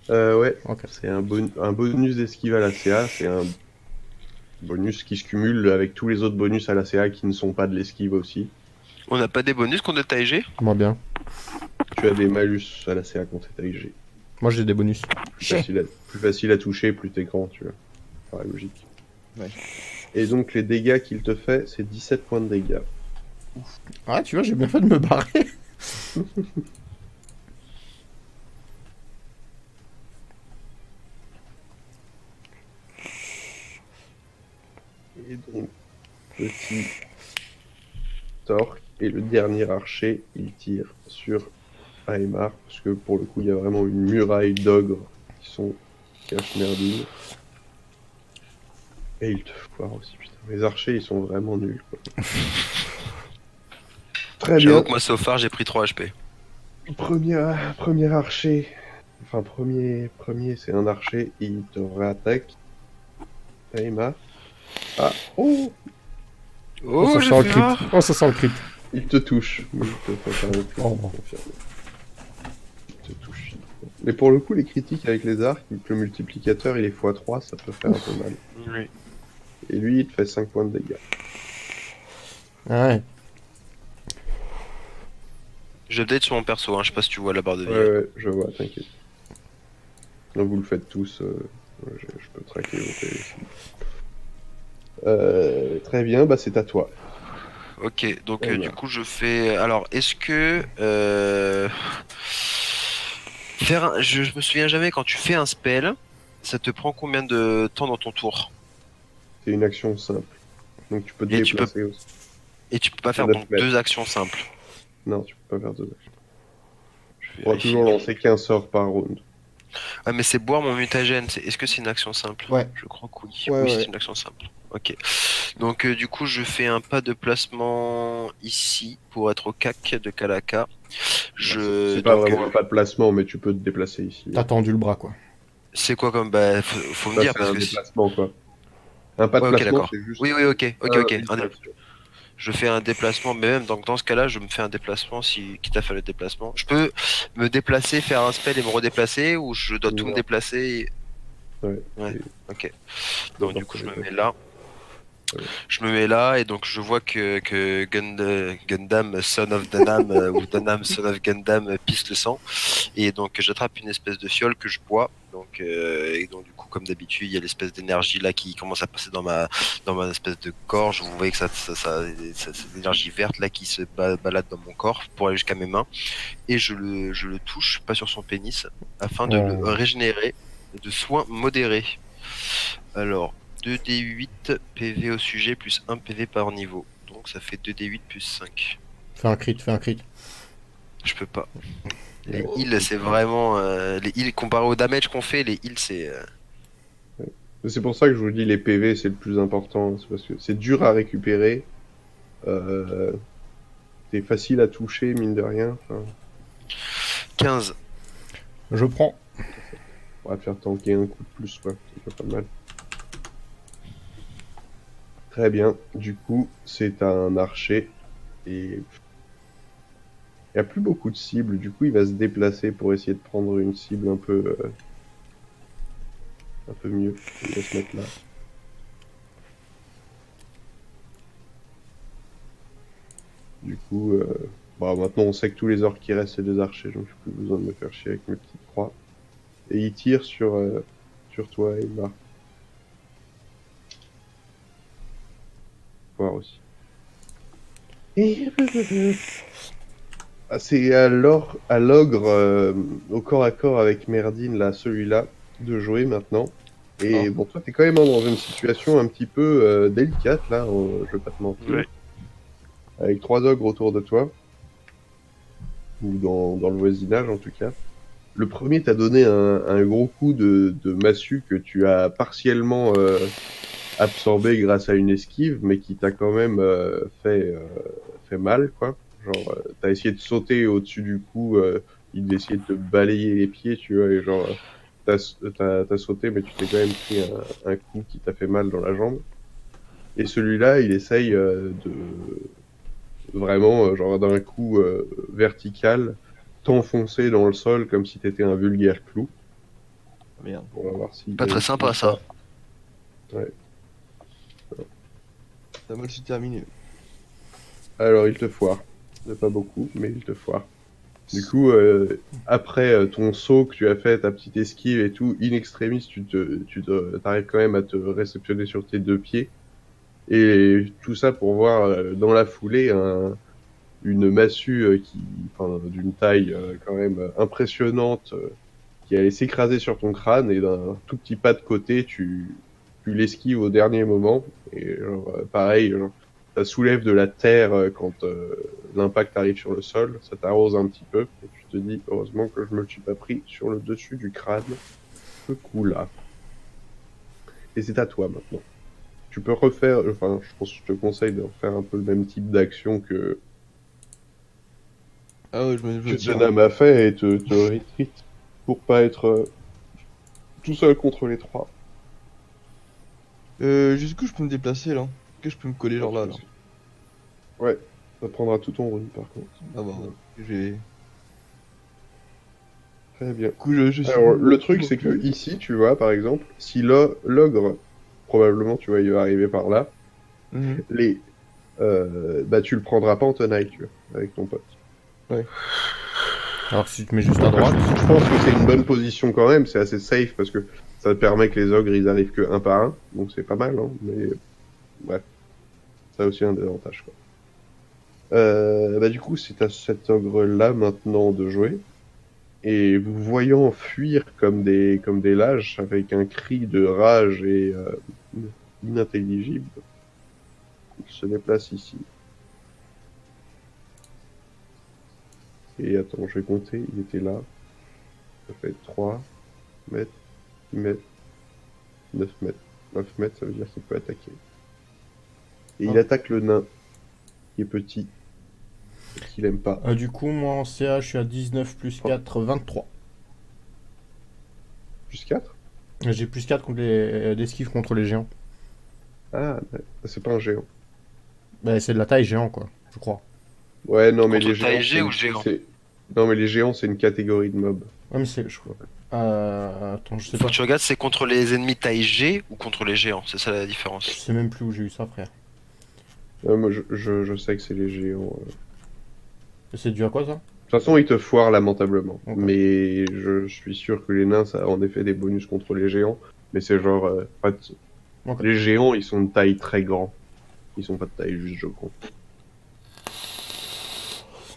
Ouais. Ok. C'est un bonus d'esquive à la CA. C'est un bonus qui se cumule avec tous les autres bonus à la CA qui ne sont pas de l'esquive aussi. On n'a pas des bonus qu'on est AG? Moi bien. Tu as des malus à la CA quand t'es AIG. Moi j'ai des bonus. Plus facile à toucher, plus t'es grand, tu vois. Par la logique. Ouais. Et donc les dégâts qu'il te fait, c'est 17 points de dégâts. Ah, tu vois, j'ai bien fait de me barrer. Et donc, petit Torque et le dernier archer, il tire sur Aemar, parce que pour le coup, il y a vraiment une muraille d'ogres qui sont cache-merdines. Et il te foire aussi, putain. Les archers, ils sont vraiment nuls, quoi. Très bien. J'avoue que moi, so far, j'ai pris 3 HP. Premier archer. Enfin, premier, c'est un archer, il te réattaque. Aemar. Ah, oh! Oh, ça j'ai sent le fait crit. un. Oh, ça sent le crit. Il te touche. Il te fait faire un crit, Oh. confirme. Il te touche. Mais pour le coup, les critiques avec les arcs, vu que le multiplicateur il est x3, ça peut faire un peu mal. Oui. Et lui, il te fait 5 points de dégâts. Ah ouais. J'update sur mon perso, hein. Je sais pas si tu vois la barre de vie. Ouais, je vois, t'inquiète. Donc vous le faites tous, je peux traquer vos PV. Très bien, bah c'est à toi. Ok, donc Voilà. du coup je fais. Alors, est-ce que je me souviens jamais quand tu fais un spell, ça te prend combien de temps dans ton tour? C'est une action simple. Donc tu peux te Et tu déplacer aussi. Et tu peux pas faire 9 donc mètres. 2 actions simples. Non, tu peux pas faire 2 actions. Je Tu pourras vérifie. toujours lancer qu'un sort par round. Ah mais c'est boire mon mutagène. Est-ce que c'est une action simple? Ouais. Je crois que oui. Ouais, Oui, ouais. c'est une action simple. Ok. Donc du coup je fais un pas de placement ici pour être au CAC de Kalaka. C'est pas vraiment un pas de placement, mais tu peux te déplacer ici. T'as tendu le bras, quoi. C'est quoi comme faut me Ça, dire c'est parce un que déplacement, quoi. Un pas de ouais, ok, placement, d'accord. c'est juste... Oui, ok. une action. Je fais un déplacement, mais même donc dans ce cas-là, je me fais un déplacement si quitte à faire le déplacement. Je peux me déplacer, faire un spell et me redéplacer, ou je dois tout me Non. déplacer. Ouais. Ouais. c'est- Ok. Donc dans du coup, tous je les me cas. mets là. Ouais. Je me mets là et donc je vois que Gundam Son of Danam ou Danam Son of Gundam pisse le sang et donc j'attrape une espèce de fiole que je bois et donc du coup comme d'habitude il y a l'espèce d'énergie là qui commence à passer dans ma espèce de gorge. Vous voyez que cette énergie verte là qui se balade dans mon corps pour aller jusqu'à mes mains et je le touche pas sur son pénis afin de le Oh. régénérer de soins modérés. Alors 2d8 PV au sujet plus 1 PV par niveau. Donc ça fait 2d8 plus 5. Fais un crit, fais un crit. Je peux pas. Les heals, c'est vraiment. Les heals, comparé au damage qu'on fait, les heals, c'est. C'est pour ça que je vous dis les PV, c'est le plus important. C'est parce que c'est dur à récupérer. C'est facile à toucher, mine de rien. Enfin, 15. Je prends. on va te faire tanker un coup de plus, quoi. Ça fait pas mal. Très bien. Du coup, c'est un archer. Et Il n'y a plus beaucoup de cibles, du coup il va se déplacer pour essayer de prendre une cible un peu mieux. Il va se mettre là. Du coup, bah, maintenant on sait que tous les orques qui restent c'est des archers, donc j'ai plus besoin de me faire chier avec mes petites croix. Et il tire sur toi, Eymar. Voir aussi. Ah, c'est à l'ogre au corps à corps avec Merdine, là, celui-là, de jouer maintenant. Et Ah. bon, toi, t'es quand même dans une situation un petit peu délicate, là, je vais pas te mentir. Ouais. Avec 3 ogres autour de toi. Ou dans le voisinage, en tout cas. Le premier t'a donné un gros coup de massue que tu as partiellement absorbé grâce à une esquive, mais qui t'a quand même fait mal, quoi. Genre, t'as essayé de sauter au-dessus du coup, il essayait de te balayer les pieds, tu vois, et genre, t'as sauté, mais tu t'es quand même pris un coup qui t'a fait mal dans la jambe. Et celui-là, il essaye de vraiment, genre d'un coup vertical, t'enfoncer dans le sol comme si t'étais un vulgaire clou. Merde. On va voir s'il Pas très réussit sympa ou ça. pas. Ouais. Ça a mal se terminer. Alors, il te foire. Pas beaucoup, mais il te foire. Du coup, après ton saut que tu as fait, ta petite esquive et tout, in extremis, t'arrives quand même à te réceptionner sur tes 2 pieds. Et tout ça pour voir dans la foulée une massue enfin, d'une taille quand même impressionnante qui allait s'écraser sur ton crâne et d'un tout petit pas de côté, tu l'esquives au dernier moment. Et genre, pareil, genre, ça soulève de la terre quand l'impact arrive sur le sol, ça t'arrose un petit peu, et tu te dis, heureusement que je me le suis pas pris sur le dessus du crâne, ce coup-là. Et c'est à toi maintenant. Tu peux refaire, enfin, je pense que je te conseille de refaire un peu le même type d'action que Ah ouais, je me tire. Janam a fait et te retreat pour pas être tout seul contre les 3. Jusqu'où je peux me déplacer là? Que je peux me coller genre là, là. Ouais, ça prendra tout ton run par contre. Ah bah, j'ai. Très bien. Du coup, je suis. Alors, le truc, c'est que ici, tu vois, par exemple, si l'ogre, probablement, tu vas y arriver par là, Mhm. bah, tu le prendras pas en tenaille, tu vois, avec ton pote. Alors que si tu te mets juste à droite, Je pense que c'est une bonne position quand même, c'est assez safe parce que ça permet que les ogres, ils arrivent que un par un, donc c'est pas mal, hein, mais bref, ça a aussi un désavantage, quoi. Bah, du coup, c'est à cet ogre-là maintenant de jouer. Et vous voyant fuir comme des lâches avec un cri de rage et inintelligible, il se déplace ici. Et attends, je vais compter, il était là. Ça fait 3 mètres, 6 mètres, 9 mètres. 9 mètres, ça veut dire qu'il peut attaquer. Et il Ah. attaque le nain, qui est petit, et qu'il aime pas. du coup, moi en CA, je suis à 19 plus 4, 23. Plus 4? J'ai plus 4 contre d'esquive contre les géants. Ah, ouais. C'est pas un géant. Bah, c'est de la taille géant, quoi, je crois. Ouais, non, mais Contre les géants. taille G ou géant? Non, mais les géants, c'est une catégorie de mobs. Ouais, mais c'est. Attends, je sais Faut pas. que tu regardes, c'est contre les ennemis taille G ou contre les géants, c'est ça la Je différence. sais même plus où j'ai eu ça, frère. Moi, je sais que c'est les géants. C'est dû à quoi, ça? De toute façon, ils te foirent lamentablement. Ok. Mais je suis sûr que les nains, ça a en effet des bonus contre les géants. Mais c'est genre. En fait, Ok. les géants, ils sont de taille très grand. Ils sont pas de taille juste je compte.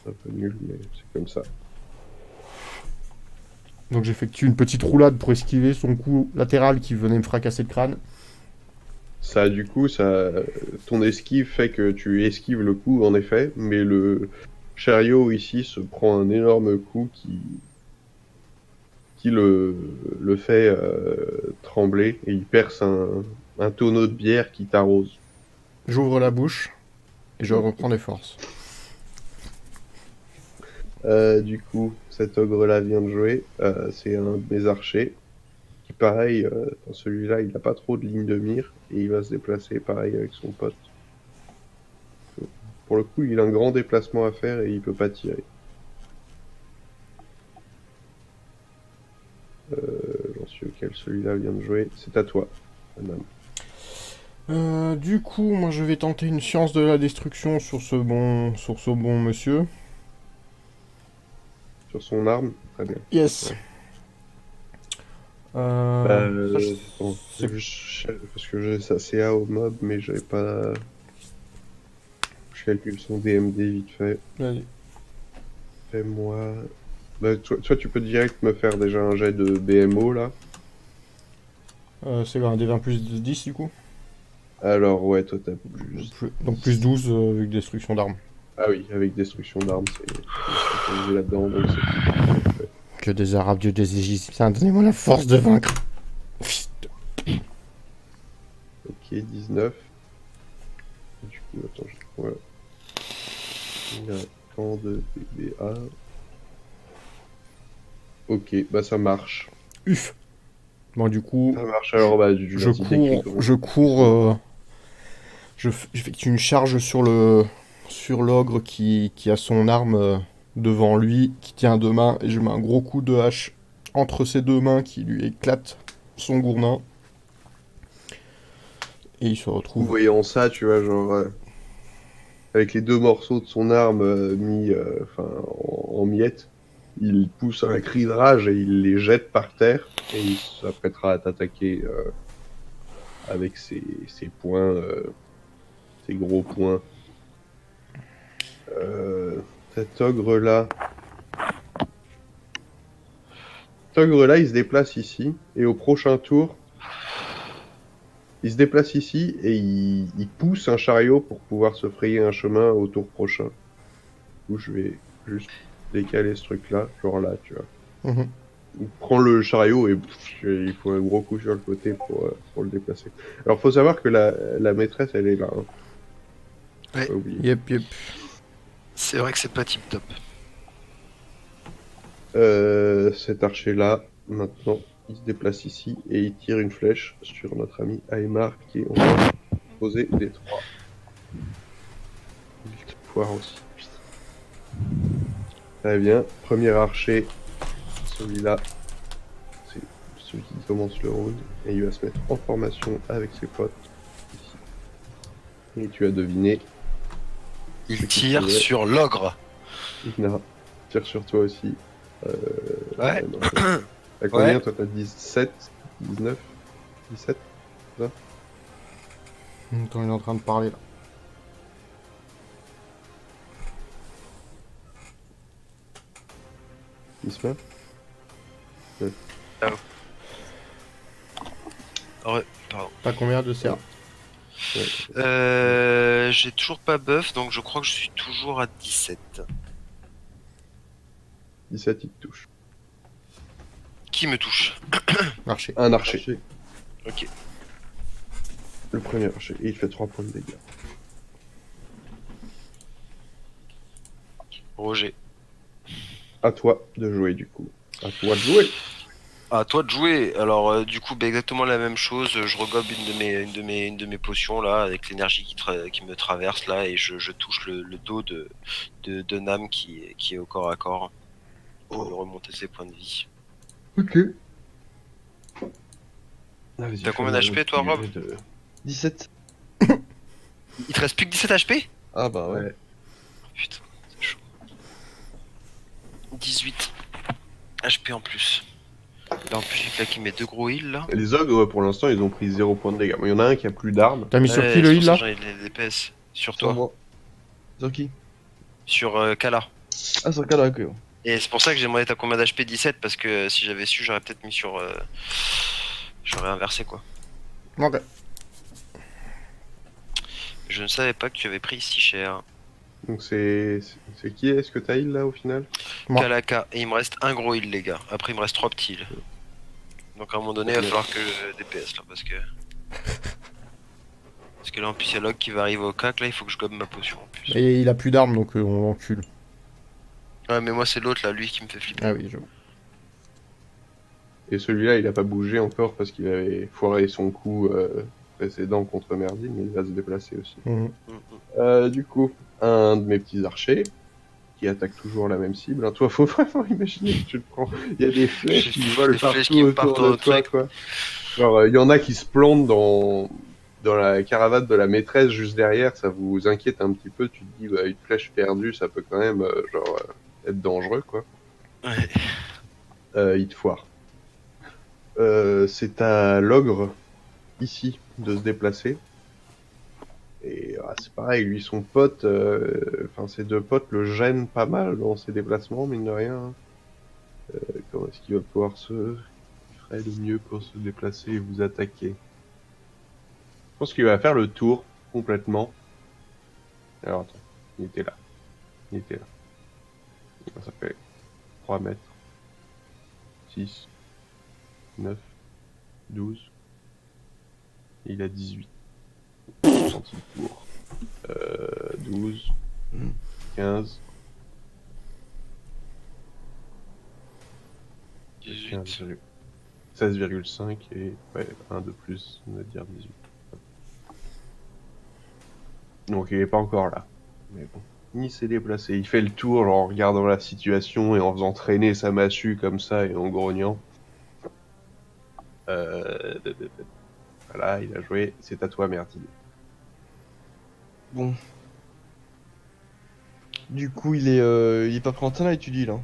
C'est un peu nul, mais c'est comme ça. Donc j'effectue une petite roulade pour esquiver son coup latéral qui venait me fracasser le crâne. Ça, du coup, ton esquive fait que tu esquives le coup, en effet. Mais le chariot ici se prend un énorme coup qui le fait trembler et il perce un tonneau de bière qui t'arrose. J'ouvre la bouche et je reprends des forces. Du coup, cet ogre-là vient de jouer. C'est un de mes archers. Qui, pareil, dans celui-là, il n'a pas trop de ligne de mire. Et il va se déplacer, pareil, avec son pote. Pour le coup, il a un grand déplacement à faire et il peut pas tirer. lequel celui-là vient de jouer. C'est à toi, madame. Du coup, moi je vais tenter une science de la destruction sur ce bon monsieur. Sur son arme, très bien. Yes. Ça, Attends, parce que j'ai sa CA au mob, mais j'avais pas... Je calcule son DMD vite fait. vas-y. Fais-moi... Bah, toi, tu peux direct me faire déjà un jet de BMO, là. C'est un D20 plus 10 du coup. Alors, ouais, toi, t'as plus... Donc plus 12 avec destruction d'armes. Ah oui, avec destruction d'armes, c'est spécialisé là-dedans, donc c'est... Que des Arabes, Dieu des Égyptiens, donnez-moi la force de vaincre. Ok, 19. Du coup, attends, je crois... Il y a tant de PBA... Ok, bah ça marche. Uf. Bon du coup, Ça marche, alors bah, je cours, j'effectue une charge sur l'ogre qui a son arme devant lui, qui tient à deux mains, et je mets un gros coup de hache entre ses deux mains qui lui éclate son gourdin. Et il se retrouve. Voyant ça, tu vois, genre... avec les deux morceaux de son arme mis en miettes, il pousse un cri de rage et il les jette par terre, et il s'apprêtera à t'attaquer avec ses poings, ses gros poings. Cet ogre-là... il se déplace ici, et au prochain tour, il se déplace ici et il pousse un chariot pour pouvoir se frayer un chemin au tour prochain. Du coup, je vais juste décaler ce truc-là, genre là, tu vois. Mhm. Il prend le chariot et il faut un gros coup sur le côté pour le déplacer. Alors, faut savoir que la maîtresse, elle est là. Hein. Ouais. Faut pas oublier. Yep. C'est vrai que c'est pas tip top. Cet archer-là, maintenant, il se déplace ici et il tire une flèche sur notre ami Aymar qui est en train de poser des 3. Foire aussi. Putain. Très bien. Premier archer, celui-là, c'est celui qui commence le round et il va se mettre en formation avec ses potes ici. Et tu as deviné, Il tire sur l'ogre. Ina tire sur toi aussi. Ouais. Non, t'as combien Ouais. toi? T'as 17, 19, 17? Attends, il est en train de parler là. Il se met? Ouais, pardon. T'as combien de CA? J'ai toujours pas buff, donc je crois que je suis toujours à 17. 17, il te touche. Qui me touche? Archer. Un archer. Ok. Le premier archer. Et il fait 3 points de dégâts. Roger. À toi de jouer du coup. À toi de jouer. À toi de jouer. Alors du coup, bah, exactement la même chose. Je regobe une de mes potions là, avec l'énergie qui me traverse là, et je touche le dos de Nam qui est au corps à corps pour lui remonter ses points de vie. Ok. T'as combien d'HP toi, Rob? 17. Il te reste plus que 17 HP? Ah bah ouais. Ouais. Putain, c'est chaud. 18 HP en plus. Là en plus j'ai claqué mes 2 gros heals là. Les ogres, pour l'instant, ils ont pris 0 points de dégâts. Mais il y en a un qui a plus d'armes. T'as mis sur Ouais, qui le c'est heal pour ça là? que j'en ai des DPS. Sur Sur toi. moi. Sur qui? Sur Kala. Ah, sur Kala, ok. Et c'est pour ça que j'ai demandé t'as combien d'HP? 17, parce que si j'avais su j'aurais peut-être mis sur... J'aurais inversé quoi. Ok. Je ne savais pas que tu avais pris si cher. Donc c'est qui est-ce que t'as heal là au final? Moi. Kalaka. Et il me reste un gros heal les gars. Après il me reste 3 petits heals. Donc à un moment donné il va falloir que je DPS là parce que... Parce que là en plus il y a Log qui va arriver au cac, là il faut que je gobe ma potion en plus. Et il a plus d'armes donc on l'encule. Ouais mais moi c'est l'autre là, lui qui me fait flipper. Ah oui, j'avoue. Et celui-là, il a pas bougé encore parce qu'il avait foiré son coup précédent contre Merdine, mais il va se déplacer aussi. Mhm. Du coup, un de mes petits archers qui attaque toujours la même cible. Hein. Toi, faut vraiment imaginer que tu te prends. Il y a des flèches qui Des volent flèches partout qui me autour partent de au toi, truc. quoi. Genre, il y en a qui se plantent dans la caravane de la maîtresse juste derrière. Ça vous inquiète un petit peu. Tu te dis, bah, une flèche perdue, ça peut quand même, être dangereux, quoi. Ouais. Il te foire. C'est à l'ogre, ici, de se déplacer. Et c'est pareil, lui, son pote, enfin ses deux potes le gênent pas mal dans ses déplacements, mine de rien. Hein. Comment est-ce qu'il va pouvoir il ferait le mieux pour se déplacer et vous attaquer? Je pense qu'il va faire le tour, complètement. Alors attends, il était là. Il était là. Ça fait 3 mètres. 6, 9, 12. Il a 18. 36 tours. 12, 15, 18. 16,5 et ouais, 1 de plus, on va dire 18. Donc il est pas encore là. Mais bon, il s'est déplacé. Il fait le tour genre, en regardant la situation et en faisant traîner sa massue comme ça et en grognant. Voilà, il a joué. C'est à toi, Merdine. Bon. Du coup, il est pas pris en tenaille, tu dis là.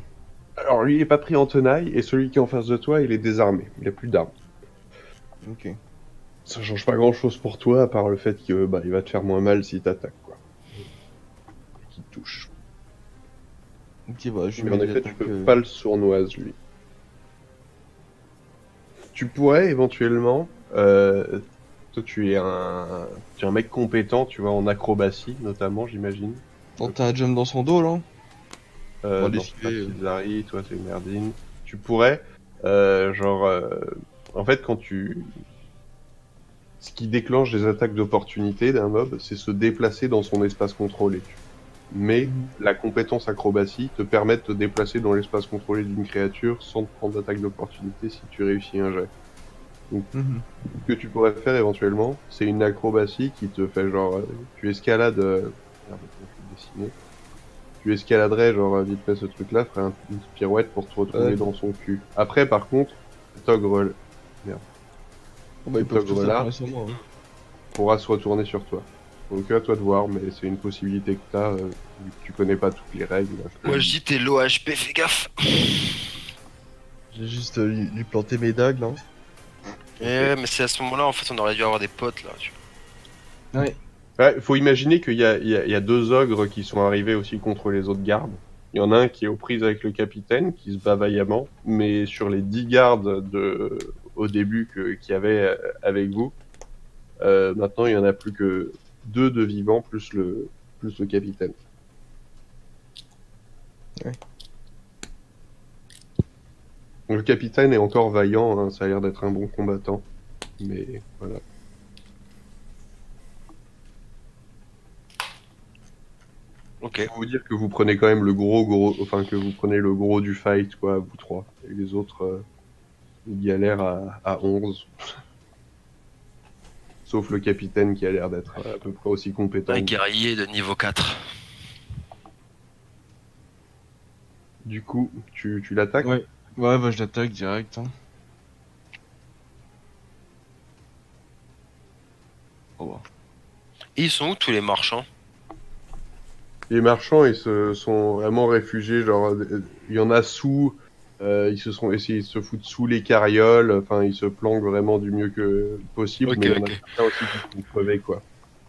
Alors lui, il est pas pris en tenaille et celui qui est en face de toi, il est désarmé. Il a plus d'armes. Ok. Ça change pas grand chose pour toi à part le fait que il va te faire moins mal s'il t'attaque quoi. Qu'il te touche. Ok, bah je Mais mets en effet, tu l'attaque, peux pas le sournoise lui. Tu pourrais éventuellement. Toi, tu es un mec compétent, tu vois, en acrobatie notamment, j'imagine. tenter un jump dans son dos là. Pour Non, c'est pas l'esquiver. Kizari, toi, c'est Merdine. Tu pourrais, genre, en fait, ce qui déclenche des attaques d'opportunité d'un mob, c'est se déplacer dans son espace contrôlé. Mais la compétence acrobatie te permet de te déplacer dans l'espace contrôlé d'une créature sans te prendre d'attaque d'opportunité si tu réussis un jet. Mhm. Ce que tu pourrais faire éventuellement, c'est une acrobatie qui te fait genre, tu escalades, merde, comment je vais le dessiner. Tu escaladerais genre vite fait ce truc-là, ferais une petite pirouette pour te retrouver Ouais. dans son cul. Après, par contre, cet ogre, merde, Oh, bah ils cet peuvent tous ogre-là s'appuyer sur moi. Hein. pourra se retourner sur toi. Donc à toi de voir, mais c'est une possibilité que t'as, vu que tu connais pas toutes les règles. Moi je dis t'es low HP, fais gaffe. J'ai juste lui planté mes dagues là. Ouais, mais c'est à ce moment-là en fait on aurait dû avoir des potes là. Tu Ouais. Ouais, faut imaginer qu'il y a deux ogres qui sont arrivés aussi contre les autres gardes. Il y en a un qui est aux prises avec le capitaine, qui se bat vaillamment, mais sur les 10 gardes au début qu'il y avait avec vous, maintenant il y en a plus que 2 de vivants plus le capitaine. Ouais. Le capitaine est encore vaillant, hein, ça a l'air d'être un bon combattant, mais voilà. Ok. Faut vous dire que vous prenez quand même enfin que vous prenez le gros du fight, quoi, vous trois. Et les autres, ils galèrent à 11. Sauf le capitaine qui a l'air d'être à peu près aussi compétent. Un guerrier de niveau 4. Du coup, tu l'attaques. Ouais. Ouais, bah je l'attaque direct. Hein. Oh, bah. Et ils sont où tous les marchands? Les marchands, ils se sont vraiment réfugiés. Genre, il y en a sous. Ils se foutent sous les carrioles. Enfin, ils se planquent vraiment du mieux que possible. Ok, Mais il y en a ok. certains aussi qui sont crevés, quoi.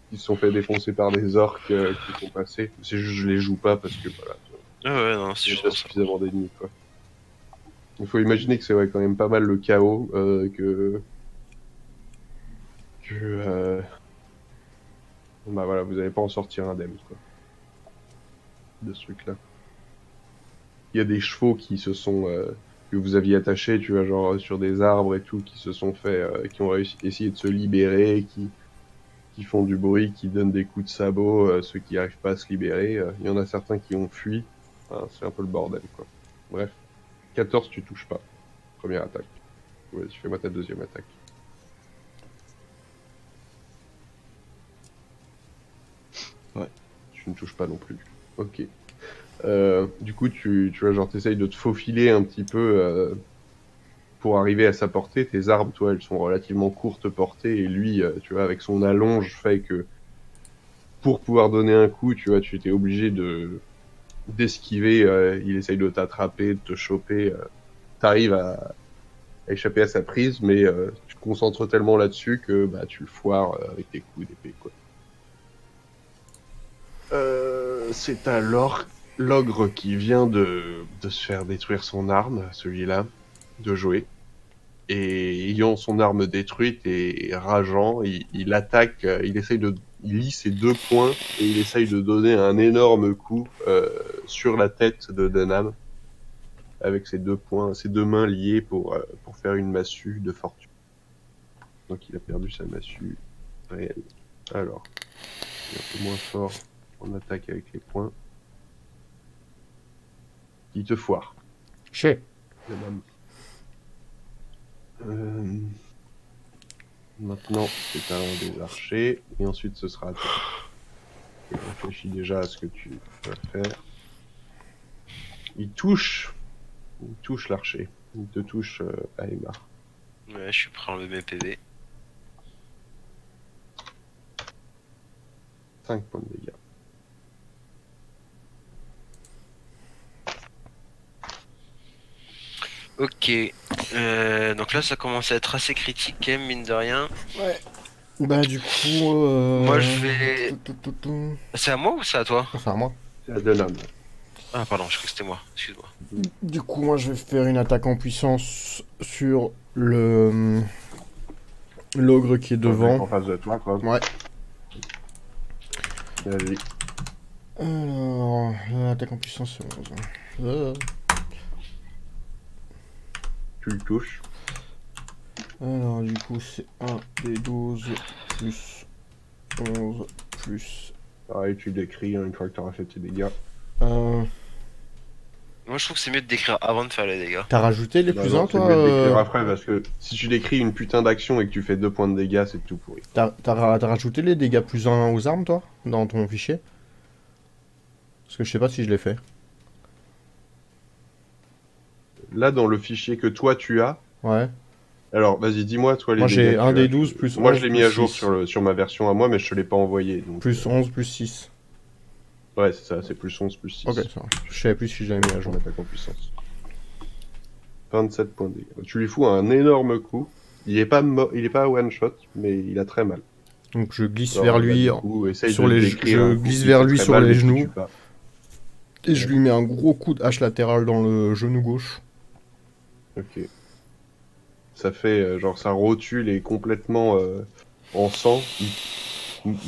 Qui se sont fait défoncer par des orques qui sont passés. C'est juste, je les joue pas parce que voilà. Ah ouais, non, c'est Il y a juste déjà pour ça. suffisamment d'ennemis, quoi. Il faut imaginer que c'est quand même pas mal le chaos que bah voilà, vous allez pas en sortir indemne, quoi, de ce truc-là. Il y a des chevaux que vous aviez attachés, tu vois, genre sur des arbres et tout, qui se sont qui ont essayé de se libérer, qui font du bruit, qui donnent des coups de sabot, ceux qui arrivent pas à se libérer. Il y en a certains qui ont fui. Enfin, c'est un peu le bordel, quoi. Bref. 14, tu touches pas. Première attaque. Vas-y, fais-moi ta deuxième attaque. Ouais. Tu ne touches pas non plus. Ok. Du coup, tu vois, genre, t'essayes de te faufiler un petit peu pour arriver à sa portée. Tes armes, toi, elles sont relativement courte portée, et lui, tu vois, avec son allonge, fait que pour pouvoir donner un coup, tu vois, tu étais obligé d'esquiver. Il essaye de t'attraper, de te choper. T'arrives à échapper à sa prise, mais tu te concentres tellement là-dessus que bah, tu le foires avec tes coups d'épée, quoi. C'est alors l'ogre qui vient de se faire détruire son arme, celui-là, de jouer. Et ayant son arme détruite et rageant, il attaque, il lit ses 2 poings et il essaye de donner un énorme coup sur la tête de Denham avec ses 2 poings, ses 2 mains liées pour faire une massue de fortune. Donc il a perdu sa massue réelle. Alors, il est un peu moins fort en attaque avec les poings. Il te foire, Chez. Denham. Maintenant, c'est à un des archers, et ensuite ce sera à toi. Je réfléchis déjà à ce que tu vas faire. Il touche l'archer. Il te touche, Aymar. Ouais, je suis prêt à enlever mes PV. 5 points de dégâts. Ok. Donc là, ça commence à être assez critique, quand même, mine de rien. Ouais. Bah du coup... Moi, je vais... Tout. C'est à moi ou c'est à toi? Enfin, moi. C'est à Denham. Ah, pardon, je crois que c'était moi. Excuse-moi. Du coup, moi, je vais faire une attaque en puissance sur le... l'ogre qui est En devant. face de toi, quoi. Ouais. Vas-y. Alors, l'attaque en puissance, c'est 11. Tu le touches. Alors, du coup, c'est 1 des 12 plus 11 plus... Pareil, tu décris une fois que tu auras fait tes dégâts. Moi, je trouve que c'est mieux de décrire avant de faire les dégâts. T'as rajouté les Bah plus non, 1, c'est toi mieux de décrire après, parce que si tu décris une putain d'action et que tu fais 2 points de dégâts, c'est tout pourri. T'as rajouté les dégâts plus 1 aux armes, toi, dans ton fichier? Parce que je sais pas si je l'ai fait. Là, dans le fichier que toi tu as, Ouais. alors vas-y, dis-moi, toi, les Moi, dégâts j'ai que 1 tu des as. 12 plus Moi, 11 je l'ai mis plus à jour 6. sur ma version à moi, mais je te l'ai pas envoyé. Donc, Plus 11 plus 6. ouais, c'est ça, c'est plus 11 plus 6. Ok, ça va. Je savais plus si j'avais mis à jour. On attaque en puissance. 27 points de dégâts. Tu lui fous un énorme coup. Il est pas one shot, mais il a très mal. Donc je glisse Alors, vers bah, lui, du coup, essaye sur de les- décrire je un coup glisse qui vers fait lui très sur mal, les mais qui genoux. tue pas. et je lui mets un gros coup de hache latérale dans le genou gauche. Ok. Ça fait, genre, sa rotule est complètement en sang.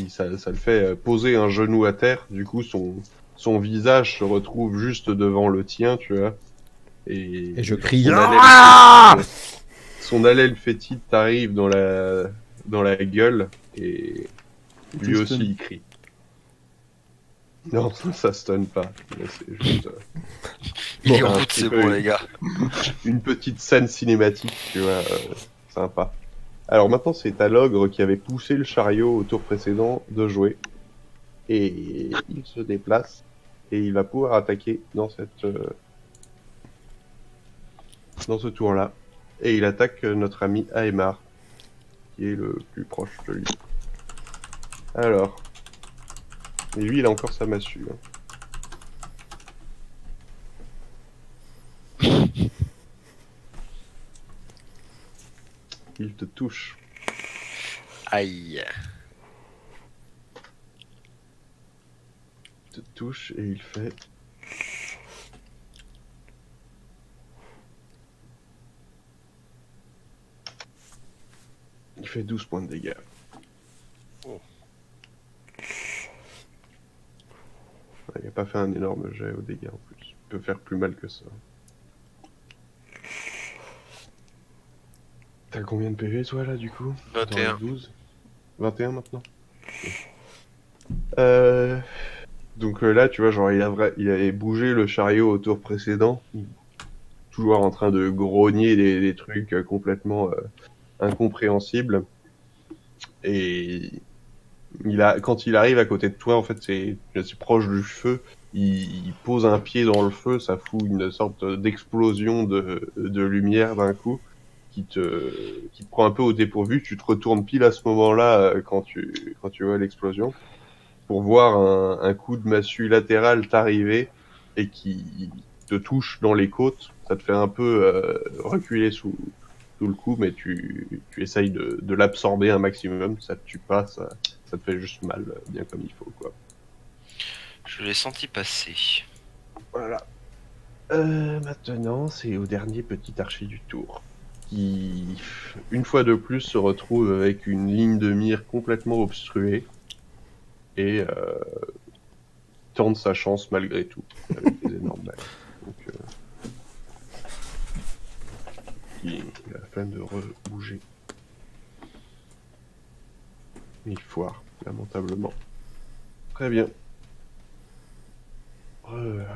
Ça le fait poser un genou à terre. Du coup, son visage se retrouve juste devant le tien, tu vois. Et je genre, crie son haleine Ah fétide- son haleine fétide t'arrive dans la gueule, et lui te aussi stun. il crie. Non, ça stun pas. Mais c'est juste Il est un en route, petit c'est peu bon, les gars. une petite scène cinématique, tu vois, sympa. Alors maintenant, c'est à l'ogre qui avait poussé le chariot au tour précédent de jouer. Et il se déplace et il va pouvoir attaquer dans ce tour-là. Et il attaque notre ami Aemar, qui est le plus proche de lui. Alors, et lui, il a encore sa massue. Hein. Il te touche. Aïe. Il te touche et il fait... Il fait 12 points de dégâts. Oh. Il n'a pas fait un énorme jet aux dégâts en plus. Il peut faire plus mal que ça. T'as combien de PV toi là du coup? 21. Dans les 12 21 maintenant? Ok. Donc là tu vois genre il avait bougé le chariot au tour précédent. Toujours en train de grogner des trucs complètement incompréhensibles. Et quand il arrive à côté de toi, en fait c'est proche du feu. il pose un pied dans le feu, ça fout une sorte d'explosion de lumière d'un coup qui te prend un peu au dépourvu. Tu te retournes pile à ce moment-là quand tu vois l'explosion pour voir un coup de massue latéral t'arriver et qui te touche dans les côtes. Ça te fait un peu reculer sous le coup, mais tu essayes de l'absorber un maximum. Ça te tue pas, ça te fait juste mal, bien comme il faut, quoi. Je l'ai senti passer. Voilà. Maintenant, c'est au dernier petit archer du tour, qui, une fois de plus, se retrouve avec une ligne de mire complètement obstruée et tente sa chance malgré tout, avec des énormes balles. Donc, il a la flemme de rebouger. Il foire, lamentablement. Très bien.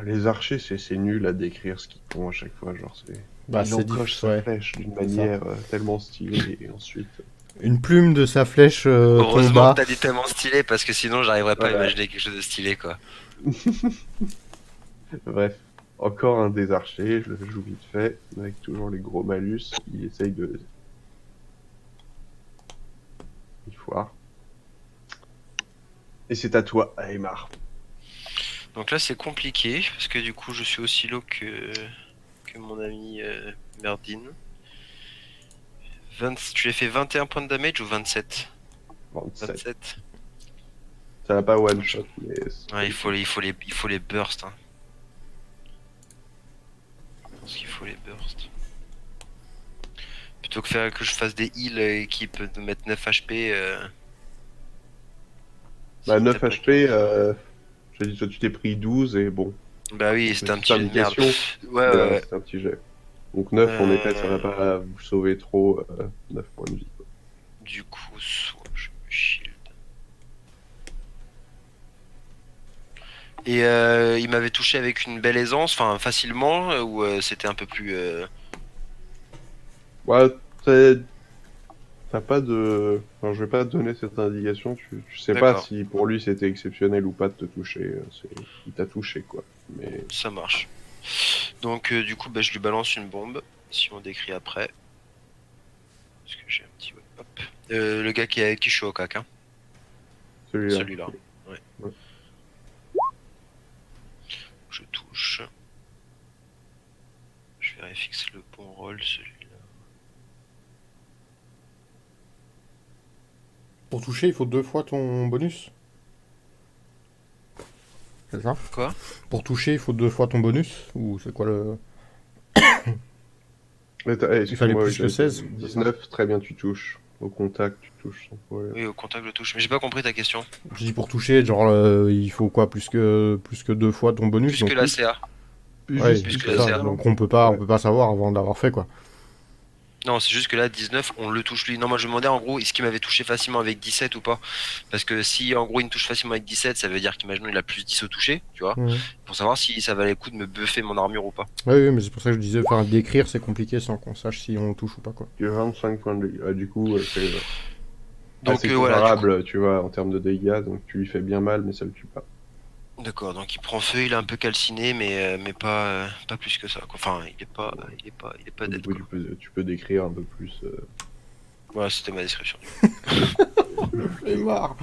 Les archers, c'est nul à décrire ce qu'ils font à chaque fois. Genre, Bah, il c'est encoche sa ouais. flèche d'une ça. manière tellement stylée, et ensuite. Une plume de sa flèche Heureusement tomba. que t'as dit tellement stylé, parce que sinon j'arriverais pas à Voilà. imaginer quelque chose de stylé, quoi. Bref, encore un des archers, je le joue vite fait, avec toujours les gros malus. Il essaye de. Il foire. Et c'est à toi, Aymar. Donc là c'est compliqué, parce que du coup je suis aussi low que mon ami Merdine. Tu l'as fait 21 points de damage ou 27? 27. 27. Ça n'a pas one shot, mais. Ouais, il faut les bursts. Hein. Je pense qu'il faut les bursts. Plutôt que je fasse des heals qui peuvent me mettre 9 HP. Bah, si 9 t'as pas- HP, je dis, toi, tu t'es pris 12 et bon. Bah oui, c'était un Petite petit jet de merde. indication, Ouais, mais ouais, ouais. c'est un petit jet. Donc 9, en effet, ça va pas vous sauver trop 9 points de vie. Quoi. Du coup, soit je me shield. Et il m'avait touché avec une belle aisance, enfin facilement, ou c'était un peu plus. Ouais, t'as pas de. Enfin, je vais pas te donner cette indication, tu sais pas D'accord. si pour lui c'était exceptionnel ou pas de te toucher. Il t'a touché, quoi. Mais Ça marche. Donc du coup, bah, je lui balance une bombe, si on décrit après. Parce que j'ai un petit... Hop. Le gars qui je suis au cac, hein. celui-là. Celui-là. Ouais. Ouais. Je touche. Je vérifie que c'est le bon rôle, celui-là. Pour toucher, il faut 2 fois ton bonus. C'est ça? Quoi? Pour toucher, il faut 2 fois ton bonus? Ou c'est quoi le. Mais Il fallait plus que 16. 19, très bien, tu touches. Au contact, tu touches sans problème. Oui, au contact, je touche. Mais j'ai pas compris ta question. Je dis pour toucher, genre il faut quoi? Plus que 2 fois ton bonus? Plus que la oui. CA. Ouais, plus que c'est la ça. CA. Donc on peut pas savoir avant d'avoir fait quoi. Non, c'est juste que là, 19, on le touche lui. Non, moi je me demandais en gros, est-ce qu'il m'avait touché facilement avec 17 ou pas? Parce que si en gros il me touche facilement avec 17, ça veut dire qu'imaginons il a plus 10 au toucher, tu vois, Mhm. pour savoir si ça valait le coup de me buffer mon armure ou pas. Ouais, mais c'est pour ça que je disais, enfin décrire c'est compliqué sans qu'on sache si on touche ou pas quoi. Tu as 25 points de dégâts. Du coup, c'est Donc assez voilà, du coup. comparable, tu vois, en termes de dégâts. Donc tu lui fais bien mal, mais ça le tue pas. D'accord, donc il prend feu, il est un peu calciné, mais pas plus que ça, quoi. Enfin, il est pas Du dead, coup, quoi. tu peux décrire un peu plus. Voilà, c'était ma description. J'ai marre.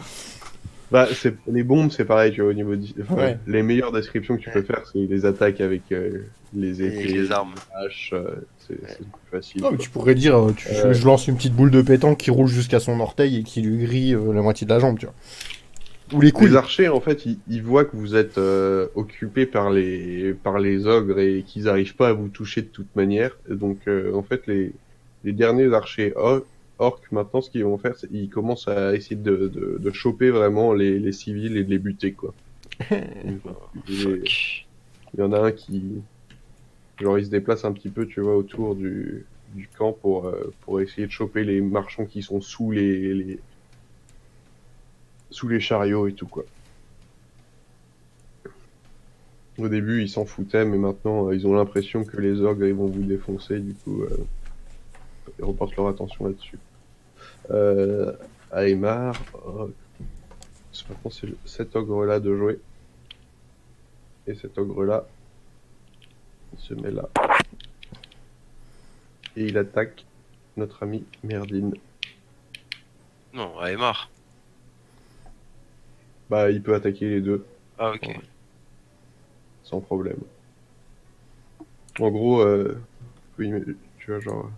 Bah, les bombes, c'est pareil, tu vois, au niveau enfin, Ouais. les meilleures descriptions que tu peux faire, c'est les attaques avec les épées, les armes. les haches, c'est plus facile. Non, mais quoi. tu pourrais dire, je lance une petite boule de pétanque qui roule jusqu'à son orteil et qui lui grille la moitié de la jambe, tu vois. Ou les couilles. Les archers, en fait, ils voient que vous êtes occupés par les ogres et qu'ils n'arrivent pas à vous toucher de toute manière. Et donc, en fait, les derniers archers orques, maintenant, ce qu'ils vont faire, c'est qu'ils commencent à essayer de choper vraiment les civils et de les buter, quoi. Fuck. Il y en a un qui, genre, il se déplace un petit peu, tu vois, autour du camp pour essayer de choper les marchands qui sont sous sous les chariots et tout, quoi. Au début, ils s'en foutaient, mais maintenant, ils ont l'impression que les ogres, ils vont vous défoncer, du coup, ils reportent leur attention là-dessus. Aymar, maintenant, c'est cet ogre-là de jouer. Et cet ogre-là, il se met là. Et il attaque notre ami Merdine. Non, elle est marre. Bah, il peut attaquer les deux, Ah, ok. Ouais. sans problème. En gros, oui, mais tu vois, genre...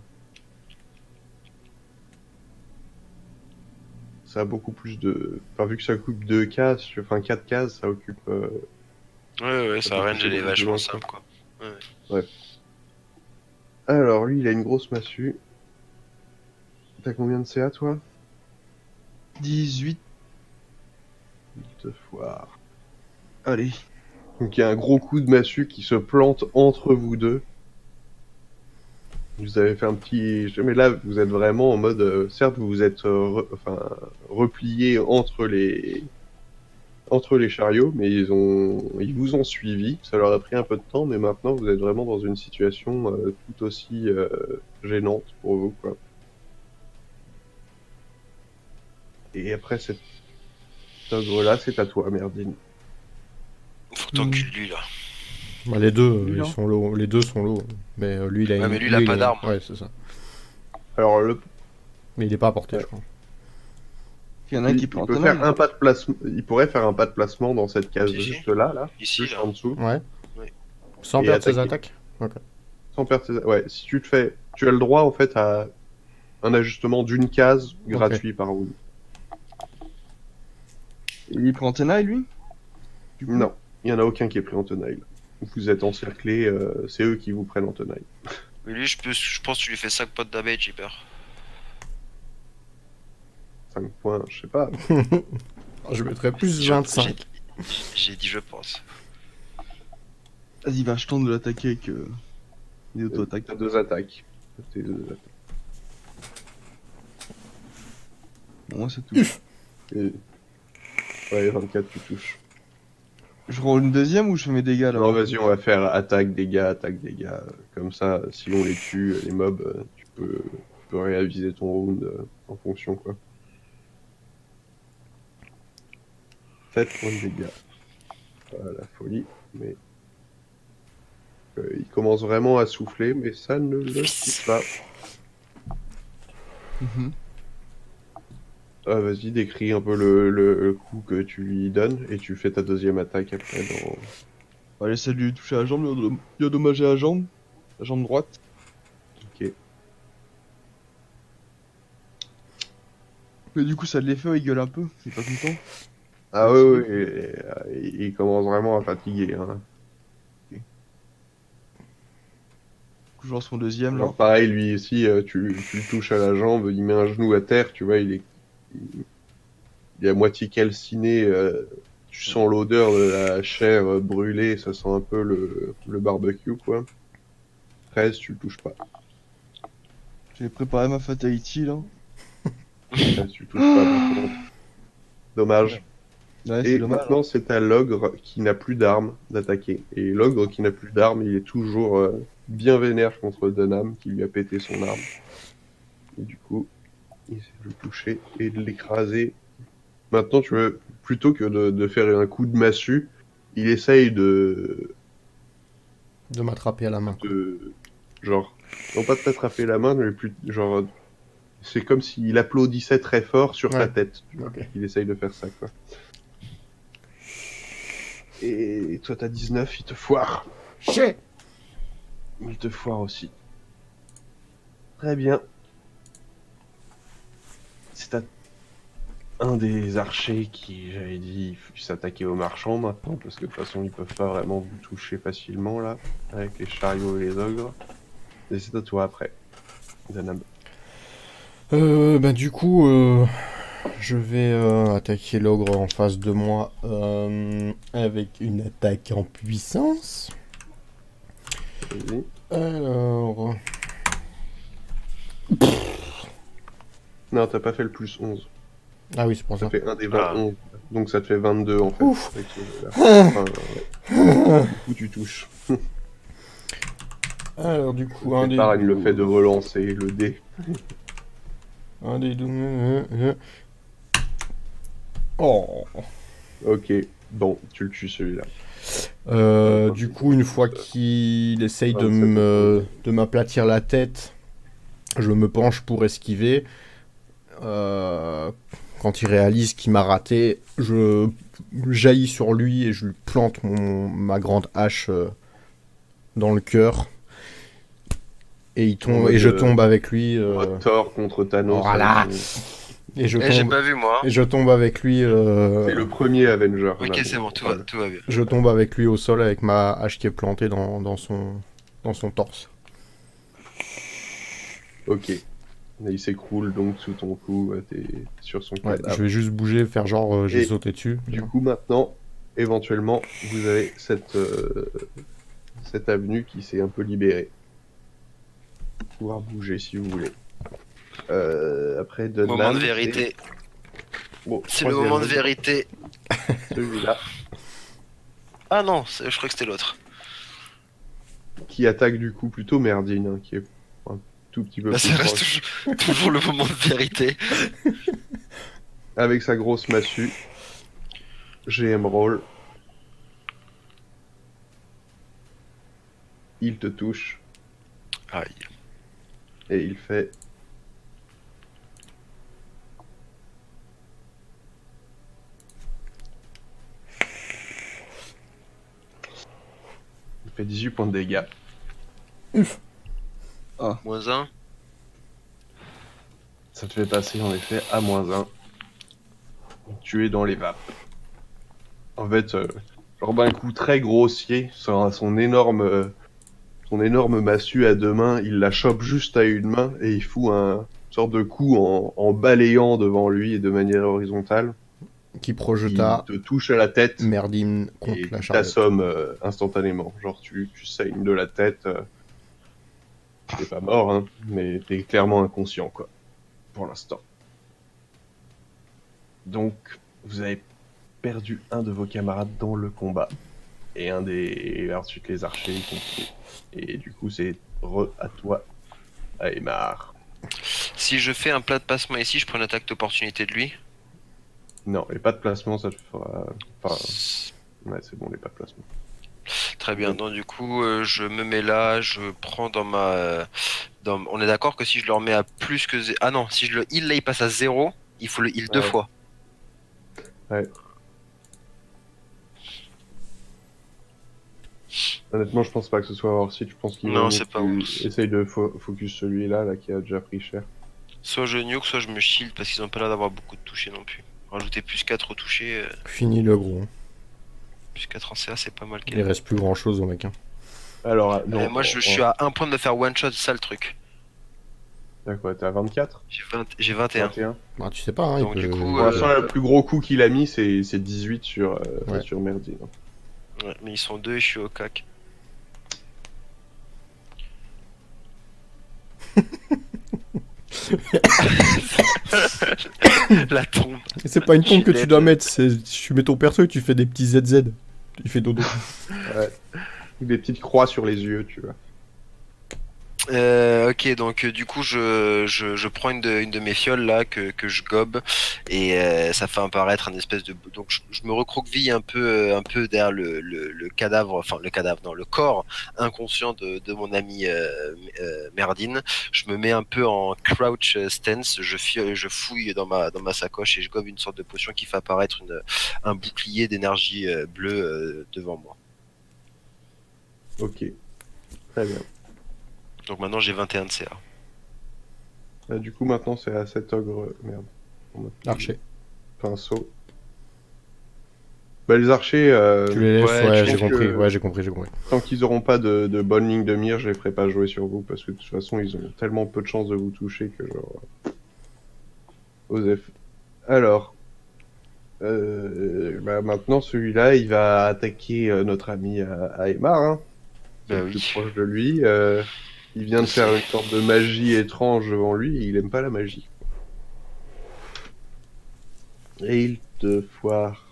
Ça a beaucoup plus de... Enfin, vu que ça occupe 2 cases, enfin 4 cases, ça occupe... Ouais, ça sa peut range, toucher elle est beaucoup plus vachement loin, simple, quoi. Alors, lui, il a une grosse massue. T'as combien de CA, toi? 18. Deux fois. Allez. Donc, il y a un gros coup de massue qui se plante entre vous deux. Vous avez fait un petit... Mais là, vous êtes vraiment en mode... certes, vous vous êtes replié entre les chariots, mais ils vous ont suivi. Ça leur a pris un peu de temps, mais maintenant, vous êtes vraiment dans une situation tout aussi gênante pour vous, quoi. Et après cet ogre-là, c'est à toi, Merdine. Faut que t'encules lui, là. Bah, les deux, Lui, ils là. sont low. Les deux sont low. Mais lui, il a Ouais, une... mais lui, il a pas d'arme. Ouais, c'est ça. Alors, le Mais il est pas à portée, Ouais. je crois. Il y en a un qui Il prend peut tenaille. faire un pas de placement. Il pourrait faire un pas de placement dans cette case Si, si. juste là, Ici, juste là. en dessous, Ouais. Oui. Sans Et perdre ses attaquer. attaques. sans perdre ses... Ouais, si tu te fais, tu as le droit en fait à un ajustement d'une case gratuit par round. Il prend tenaille, lui Du coup Non, il y en a aucun qui est pris en tenaille. Vous êtes encerclés, c'est eux qui vous prennent en tenaille. Mais lui, je pense que tu lui fais 5 potes damage, j'ai peur. 5 points, je sais pas. Je mettrais plus Je- 25. J'ai dit je pense. Vas-y, va, je tente de l'attaquer avec des auto-attaques. T'as 2 attaques. T'as 2 attaques. Bon, moi, ça touche. Et... Ouais, 24, tu touches. Je roule une deuxième ou je fais mes dégâts là Non, vas-y, on va faire attaque, dégâts. Comme ça, si on les tue, les mobs, tu peux réaviser ton round en fonction, quoi. 7 points de dégâts. Pas la folie, mais... il commence vraiment à souffler, mais ça ne le quitte pas. Mhm. Ah, vas-y, décris un peu le coup que tu lui donnes, et tu fais ta deuxième attaque après dans... Allez, ça lui toucher la jambe, lui a dommagé la jambe droite. Ok. Mais du coup, ça l'effet, il gueule un peu, il est pas content. Ah oui, il commence vraiment à fatiguer, hein. Du coup, je lance mon deuxième là. Genre pareil, lui aussi, tu le touches à la jambe, il met un genou à terre, tu vois, il est à moitié calciné, tu sens l'odeur de la chair brûlée, ça sent un peu le barbecue, quoi. 13, tu le touches pas. J'ai préparé ma fatality là. 13, tu le touches pas, par contre. Dommage. Ouais, Et c'est dommage. maintenant, c'est à l'ogre qui n'a plus d'armes d'attaquer. Et l'ogre qui n'a plus d'armes, il est toujours bien vénère contre Dunham, qui lui a pété son arme. Et du coup, il essaie de le toucher et de l'écraser. Maintenant, tu veux, plutôt que de faire un coup de massue, il essaye De m'attraper à la main. genre, non pas de t'attraper la main, mais plus, genre, c'est comme s'il applaudissait très fort sur ta Ouais. tête. Tu vois. Ok. Il essaye de faire ça, quoi. Et toi, t'as 19, il te foire. Chais. Il te foire aussi. Très bien. C'est à un des archers qui, j'avais dit, s'attaquer aux marchands maintenant, parce que de toute façon, ils peuvent pas vraiment vous toucher facilement, là, avec les chariots et les ogres. Et c'est à toi après. Danam. Bah du coup, je vais attaquer l'ogre en face de moi avec une attaque en puissance. Vas-y. Alors... Non, t'as pas fait le plus 11. Ah oui, c'est pour Ça ça. fait un des 20, Ah. 11. Donc ça te fait 22 en fait. Ouf. Avec ce jeu-là. Enfin, ouais. Du coup, tu touches. Alors du coup, un des... Épargne le fait de relancer le dé. Un des 12... Oh. Ok. Bon, tu le tues celui-là. Du coup, une fois qu'il essaye de 27. de m'aplatir la tête, je me penche pour esquiver. Quand il réalise qu'il m'a raté, je jaillis sur lui et je lui plante ma grande hache dans le cœur. Et il tombe, En mode, et je tombe avec lui. Thor contre Thanos. Voilà. avec Et je J'ai tombe, pas vu moi. et je tombe avec lui. C'est le premier Avenger. Ok, là, c'est bon, donc, tout va bien. Je tombe avec lui au sol avec ma hache qui est plantée dans son torse. Ok. Et il s'écroule donc sous ton coup, t'es sur son Ouais, cadavre. je vais juste bouger, faire genre j'ai Et sauté dessus. Du coup, maintenant, éventuellement, vous avez cette avenue qui s'est un peu libérée. Pouvoir bouger si vous voulez. Après, Dunman. Moment de vérité. Bon, C'est le moment de vérité. Celui-là, Ah non, je crois que c'était l'autre. qui attaque du coup plutôt Merdine, hein, qui est un tout petit peu Bah, plus ça reste proche. toujours le moment de vérité. Avec sa grosse massue. GM roll. Il te touche Aïe. et il fait... Il fait 18 points de dégâts. Moins 1. Ça te fait passer en effet à -1. Tu es dans les vapes. En fait, genre d'un coup très grossier, son énorme massue à 2 mains, il la chope juste à une main et il fout un sorte de coup en balayant devant lui et de manière horizontale. Qui Il projeta te touche à la tête Merdine contre et la tu charrette. t'assommes instantanément. Genre tu saignes de la tête. T'es pas mort, hein, mais t'es clairement inconscient, quoi, pour l'instant. Donc, vous avez perdu un de vos camarades dans le combat. Et ensuite, les archers ils continuent. Et du coup, c'est à toi, Aymar. Si je fais un plat de passement ici, je prends une attaque d'opportunité de lui. Non, et pas de placement, ça te fera... Enfin, ouais, c'est bon, les pas de placement. Très bien, donc du coup, je me mets là, je prends dans ma... On est d'accord que si je le remets à plus que... Ah non, si je le heal là, il passe à 0, il faut le heal 2 Ouais. fois. Ouais. Honnêtement, je pense pas que ce soit hors site. Je pense qu'il Non, vaut mieux c'est que pas tu hors-site. essayes de focus celui-là, là, qui a déjà pris cher. Soit je nuke, soit je me shield parce qu'ils ont pas l'air d'avoir beaucoup de touchés non plus. Rajouter plus 4 au toucher, Fini le gros. plus 4 en CA, c'est pas mal. Il reste plus grand chose au mec. Hein. Alors, non, Moi, je suis à un point de me faire one shot, c'est ça le truc. T'as quoi, t'es à 24? J'ai 21. 21. Bah, tu sais pas, hein, Donc, il du peut- coup, Pour l'instant, le plus gros coup qu'il a mis, c'est 18 Ouais. sur Merdine. Ouais, mais ils sont deux et je suis au cac. La tombe. C'est pas une tombe que tu Gillette. dois mettre, tu mets ton perso et tu fais des petits ZZ. Il fait dodo. Des petites croix sur les yeux, tu vois. Ok, donc du coup je prends une de mes fioles là que je gobe et ça fait apparaître un espèce de... Donc je me recroqueville un peu derrière le cadavre, enfin le cadavre, non, le corps inconscient de mon ami Merdine. Je me mets un peu en crouch stance, je fouille dans ma sacoche et je gobe une sorte de potion qui fait apparaître un bouclier d'énergie bleue devant moi. Ok. Très bien. Donc maintenant j'ai 21 de CA. Du coup, maintenant, c'est à cet ogre... Merde. Archer. Pinceau. Bah, les archers, Tu les laisses, ouais, ouais, je j'ai pense compris. que- Ouais, j'ai compris. tant qu'ils auront pas de bonne ligne de mire, je les ferai pas jouer sur vous, parce que de toute façon, ils ont tellement peu de chances de vous toucher que genre... Osef. Alors... bah, maintenant, celui-là, il va attaquer notre ami Aymar, hein. C'est Bah le oui. plus proche de lui. Il vient de faire une sorte de magie étrange devant lui, et il aime pas la magie. Et il te foire.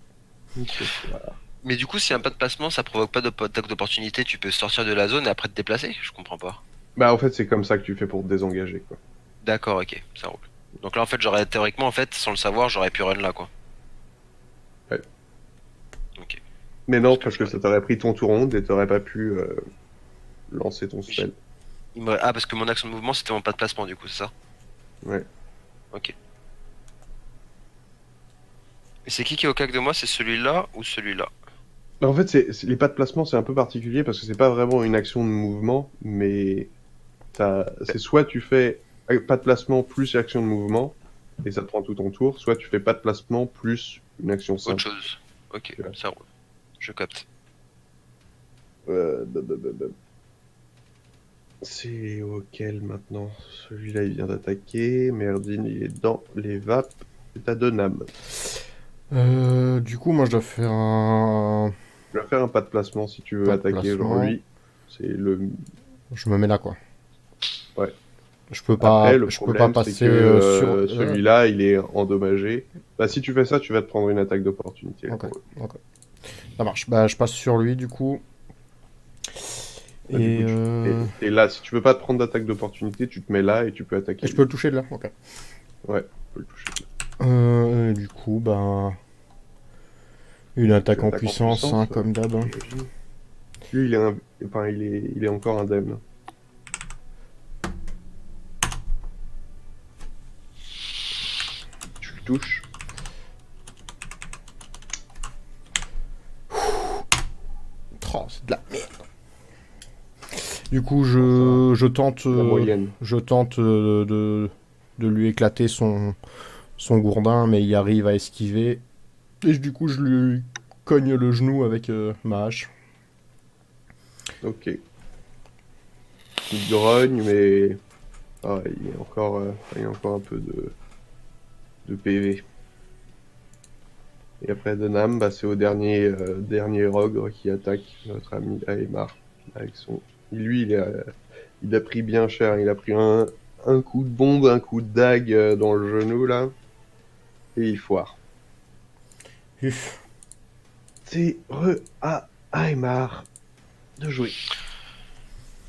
Il te foire. Mais du coup, si un pas de placement, ça provoque pas d'attaque d'opportunité, tu peux sortir de la zone et après te déplacer? Je comprends pas. Bah en fait c'est comme ça que tu fais pour te désengager quoi. D'accord, ok, ça roule. Donc là, en fait, j'aurais théoriquement, en fait, sans le savoir, j'aurais pu run là, quoi. Ouais. Ok. Mais non, parce que ça t'aurait pris ton tour ronde et t'aurais pas pu lancer ton spell. Ah, parce que mon action de mouvement, c'était mon pas de placement, du coup, c'est ça? Ouais. Ok. Et c'est qui est au cac de moi? C'est celui-là ou celui-là? Bah, en fait, les pas de placement, c'est un peu particulier parce que c'est pas vraiment une action de mouvement, mais c'est soit tu fais pas de placement plus action de mouvement, et ça te prend tout ton tour, soit tu fais pas de placement plus une action Autre simple. chose. Ok, Ouais. ça roule. Je capte. Bah, bah, bah, bah. C'est auquel maintenant? Celui-là il vient d'attaquer, Merdine il est dans les vapes, c'est à Donam. Du coup, moi, je dois faire un... Je vais faire un pas de placement si tu veux Pas de attaquer, genre placement. lui, c'est le... Je me mets là, quoi. Ouais. Je peux Après, pas, le je peux pas problème, c'est passer que sur... celui-là, il est endommagé. Bah, si tu fais ça, tu vas te prendre une attaque d'opportunité. là, Ok, pour eux. ok. Ça marche. Bah, je passe sur lui, du coup. Bah, du Et, coup, t'es là. Si tu veux pas te prendre d'attaque d'opportunité, tu te mets là et tu peux attaquer. et je peux le toucher de là. Ok. Ouais, tu peux le toucher. Du coup, bah... Une attaque en Attaque en puissance, puissance, hein, comme d'hab. Hein. j'imagine. Lui, enfin, il est encore indemne. Tu le touches. Oh, c'est de la merde. Du coup, je tente... La moyenne. Je tente de lui éclater son gourdin, mais il arrive à esquiver. Et du coup, je lui cogne le genou avec ma hache. Ok. Il grogne, mais il y a encore un peu de PV. Et après Denham, bah, c'est au dernier ogre qui attaque notre ami Aemar avec son. Lui, il a pris bien cher. Il a pris un coup de bombe, un coup de dague dans le genou là, et il foire. Uf. C'est à Aemar de jouer.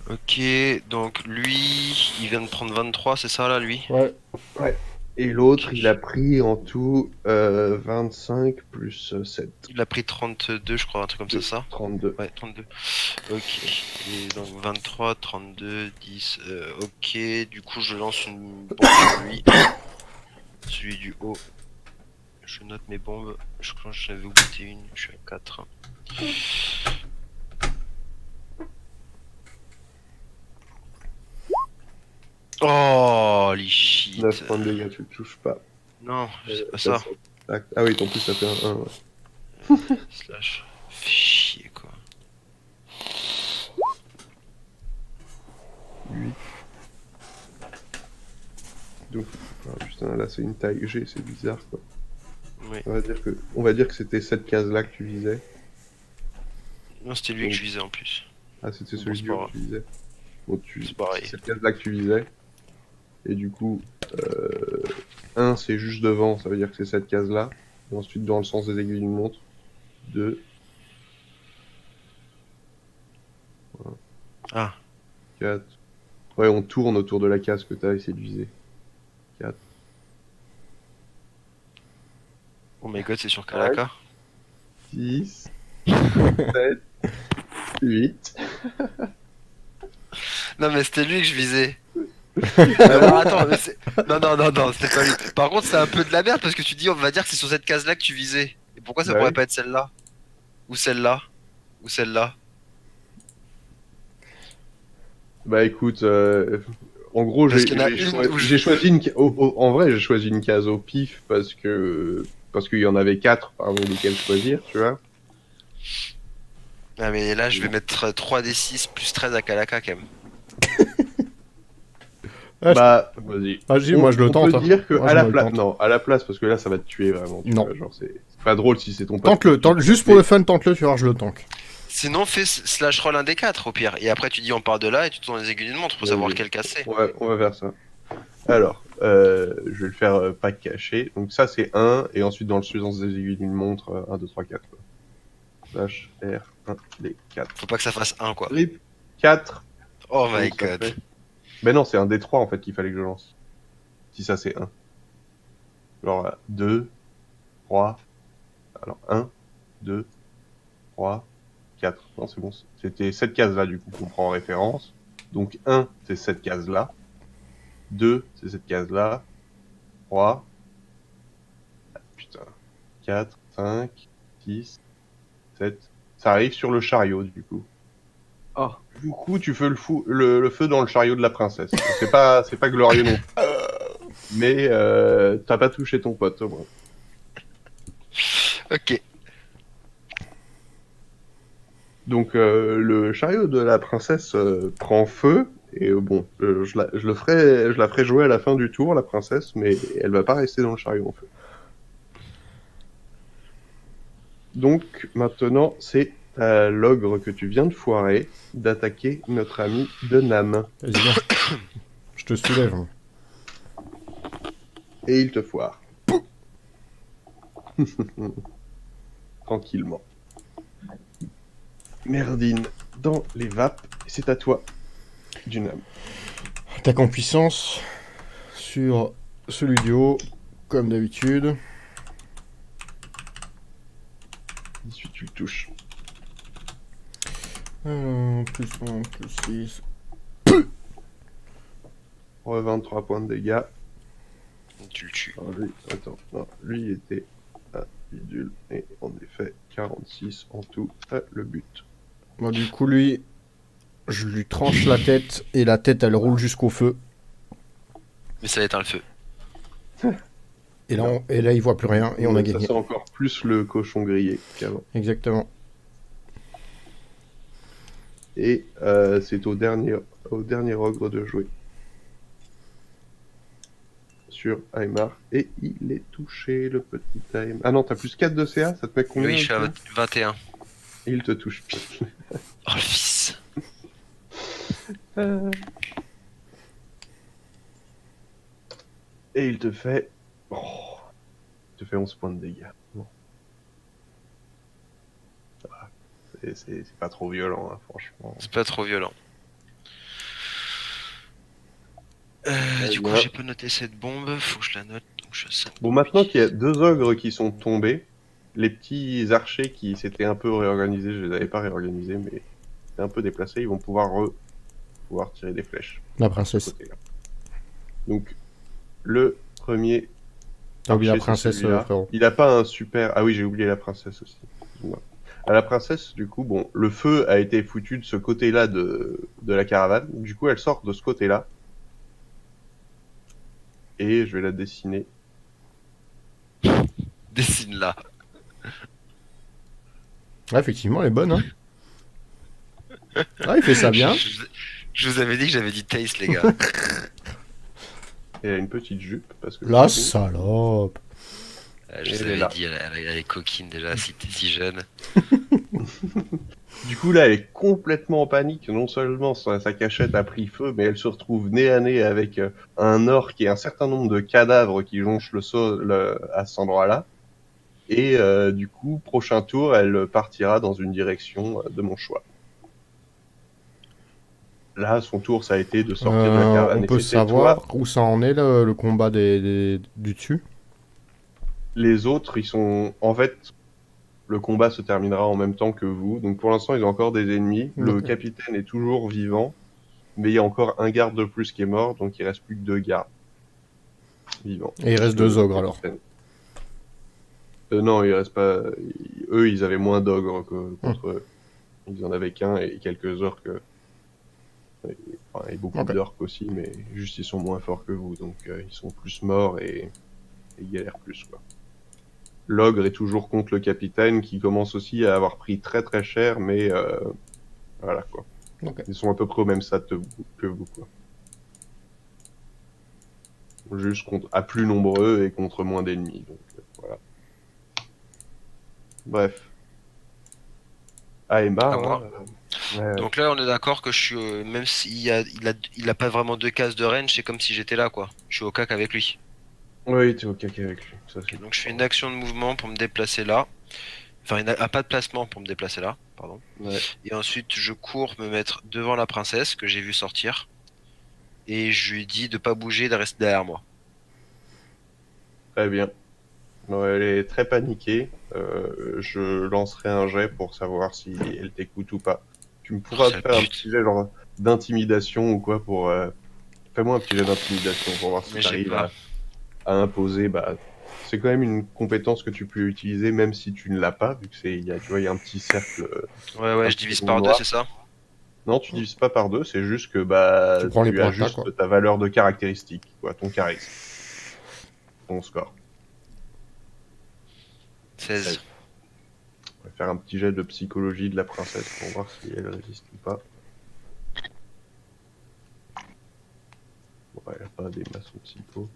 Ok, donc lui, il vient de prendre 23, c'est ça là, lui? Ouais. Ouais. Et l'autre, il a pris en tout 25 plus 7. Il a pris 32, je crois, un truc comme ça? 32. Ouais, 32. Ok. Et donc 23, 32, 10. Ok, du coup, je lance une bombe sur lui. Celui du haut. Je note mes bombes. Je crois que j'avais oublié une. Je suis à 4. Oh, holy shit. 9 points de dégâts, tu le touches pas. Non, c'est pas Ça, ça. Ah oui, en plus ça fait un 1, ouais. Slash. Fais chier, quoi. 8. Donc, ah, putain, là c'est une taille G, c'est bizarre quoi. Oui. On va dire que c'était cette case là que tu visais. Non, c'était lui que je visais en plus. Ah, c'était Bon, celui c'est du pas haut grave. que tu visais. Bon, C'est pareil. c'est cette case là que tu visais. Et du coup, 1 c'est juste devant, ça veut dire que c'est cette case là. Et ensuite, dans le sens des aiguilles d'une montre, 2, Ah, 4. Ouais, on tourne autour de la case que t'as essayé de viser. 4. oh my god, c'est sur Kalaka. 6, 7, 8. Non, mais c'était lui que je visais. Alors, attends, mais c'est. Non, non, non, non, c'était pas lui. Par contre, c'est un peu de la merde parce que tu dis, on va dire que c'est sur cette case-là que tu visais. Et pourquoi ça Bah pourrait oui. pas être celle-là? Ou celle-là? Ou celle-là? Bah écoute, en gros, Parce qu'il y en a une où j'ai choisi en vrai, j'ai choisi une case au pif parce qu'il y en avait 4 parmi lesquels choisir, tu vois. Ah, mais là, je vais mettre 3d6 plus 13 à Kalaka quand même. Ah, Bah, vas-y. Vas-y, moi je le On tente. peut Hein. dire que Moi, à je la me le place, tente. non, à la place parce que là, ça va te tuer vraiment. Tu Non. vois, genre c'est pas drôle si c'est ton pote. Tente-le, juste pour le fun, tente-le, tu vois, je le tank. Sinon, fais slash roll un des 4 au pire. Et après, tu dis, on part de là et tu tournes les aiguilles d'une montre pour savoir Vas-y. quel casser. On va faire ça. Alors, je vais le faire pas caché. Donc ça, c'est 1, et ensuite dans le sens des aiguilles d'une montre, 1, 2, 3, 4. Slash R, 1, les 4. Faut pas que ça fasse 1 quoi. Rip, 4. Oh my Donc, ça god. fait- Mais non, c'est un D3 en fait qu'il fallait que je lance. Si ça c'est 1. Alors 2, 3. Alors 1, 2, 3, 4. Non, c'est bon. C'était cette case-là, du coup, qu'on prend en référence. Donc 1, c'est cette case-là. 2, c'est cette case-là. 3. Putain. 4, 5, 6, 7. Ça arrive sur le chariot, du coup. Ah. Du coup, tu fais le feu dans le chariot de la princesse. C'est pas glorieux non plus. Mais t'as pas touché ton pote, au moins. Ok. Donc le chariot de la princesse prend feu. Et bon, je la ferai jouer à la fin du tour, la princesse, mais elle va pas rester dans le chariot en feu. Donc maintenant, c'est à l'ogre que tu viens de foirer d'attaquer notre ami de Nam. Vas-y, viens. Je te soulève. Hein. Et il te foire. Tranquillement. Merdine dans les vapes, c'est à toi, du Nam. Attaque en puissance sur celui du haut, comme d'habitude. 18, tu le touches. Plus 1, plus 6. 23 points de dégâts. Tu le tues. Alors lui, attends, non, lui il était à bidule, et en effet, 46 en tout, le but. Moi, du coup, lui, je lui tranche la tête et la tête elle roule jusqu'au feu. Mais ça éteint le feu. Et là, il voit plus rien et on a Ça gagné. sent encore plus le cochon grillé qu'avant. Exactement. Et c'est au dernier ogre de jouer. Sur Aymar. Et il est touché, le petit Aymar. Ah non, t'as plus 4 de CA, ça te met combien? Oui, je suis à toi 21. Et il te touche. Oh le fils. Et il te fait... Oh, il te fait 11 points de dégâts. Bon. Ça va. C'est pas trop violent, hein, franchement. C'est pas trop violent. Du coup, bien. j'ai pas noté cette bombe, faut que je la note. Donc je sais. Bon, maintenant qu'il y a 2 ogres qui sont tombés, les petits archers qui s'étaient un peu réorganisés, je les avais pas réorganisés, mais c'est un peu déplacés, ils vont pouvoir tirer des flèches. La de ce princesse. côté-là. Donc, le premier. T'as oublié la archer, c'est princesse, celui-là. frérot. Il a pas un super. Ah oui, j'ai oublié la princesse aussi. Excuse-moi. À la princesse, du coup, bon, le feu a été foutu de ce côté-là de la caravane. Du coup, elle sort de ce côté-là. Et je vais la dessiner. Dessine là. Ouais, effectivement, elle est bonne, hein. Ah, il fait ça bien. Je vous avais dit que j'avais dit taste, les gars. Et elle a une petite jupe. Parce que La je suis salope. Je vous Elle est avais là. dit, elle est coquine déjà, si t'es si jeune. Du coup, là, elle est complètement en panique. Non seulement sa cachette a pris feu, mais elle se retrouve nez à nez avec un orc et un certain nombre de cadavres qui jonchent le sol à cet endroit-là. Et du coup, prochain tour, elle partira dans une direction de mon choix. Là, son tour, ça a été de sortir de la caravane. On Et peut c'était savoir toi. où ça en est, le combat du dessus. Les autres, ils sont... En fait, le combat se terminera en même temps que vous. Donc pour l'instant, ils ont encore des ennemis. Le Ok. capitaine est toujours vivant. Mais il y a encore un garde de plus qui est mort. Donc il reste plus que 2 gardes vivants. Et il reste Le 2 ogres, alors. capitaine. Non, il reste pas... Eux, ils avaient moins d'ogres que contre eux. Ils en avaient qu'un et quelques orques. Enfin, et beaucoup Ok. d'orques aussi, mais juste ils sont moins forts que vous. Donc ils sont plus morts et ils galèrent plus, quoi. L'ogre est toujours contre le capitaine qui commence aussi à avoir pris très très cher, mais voilà quoi. Ok. Ils sont à peu près au même stade que vous, quoi. Juste à plus nombreux et contre moins d'ennemis, donc voilà. Bref. Aymar, À moi. ouais. Donc là, on est d'accord que je suis, même il a pas vraiment 2 cases de range, c'est comme si j'étais là, quoi. Je suis au cac avec lui. Oui, t'es au caca avec lui. Ça, c'est... Donc je fais une action de mouvement pour me déplacer là. Enfin, pas de placement pour me déplacer là, pardon. Ouais. Et ensuite, je cours me mettre devant la princesse que j'ai vue sortir. Et je lui dis de pas bouger, de rester derrière moi. Très bien. Ouais, elle est très paniquée. Je lancerai un jet pour savoir si elle t'écoute ou pas. Tu me pourras Sale faire un pute. petit jet genre d'intimidation ou quoi pour... Fais-moi un petit jet d'intimidation pour voir si Mais j'ai t'arrives pas. à imposer. Bah, c'est quand même une compétence que tu peux utiliser même si tu ne l'as pas, vu que tu vois, il y a un petit cercle, Ouais, un je petit divise rond par deux, noir. c'est ça? Non, tu divises pas par deux, c'est juste que bah Tu prends les tu points d'attaque, quoi. ajustes ta valeur de caractéristique, quoi, ton charisme, ton score. 16. On va faire un petit jet de psychologie de la princesse pour voir si elle résiste ou pas. Bon, elle a pas des masses en psycho.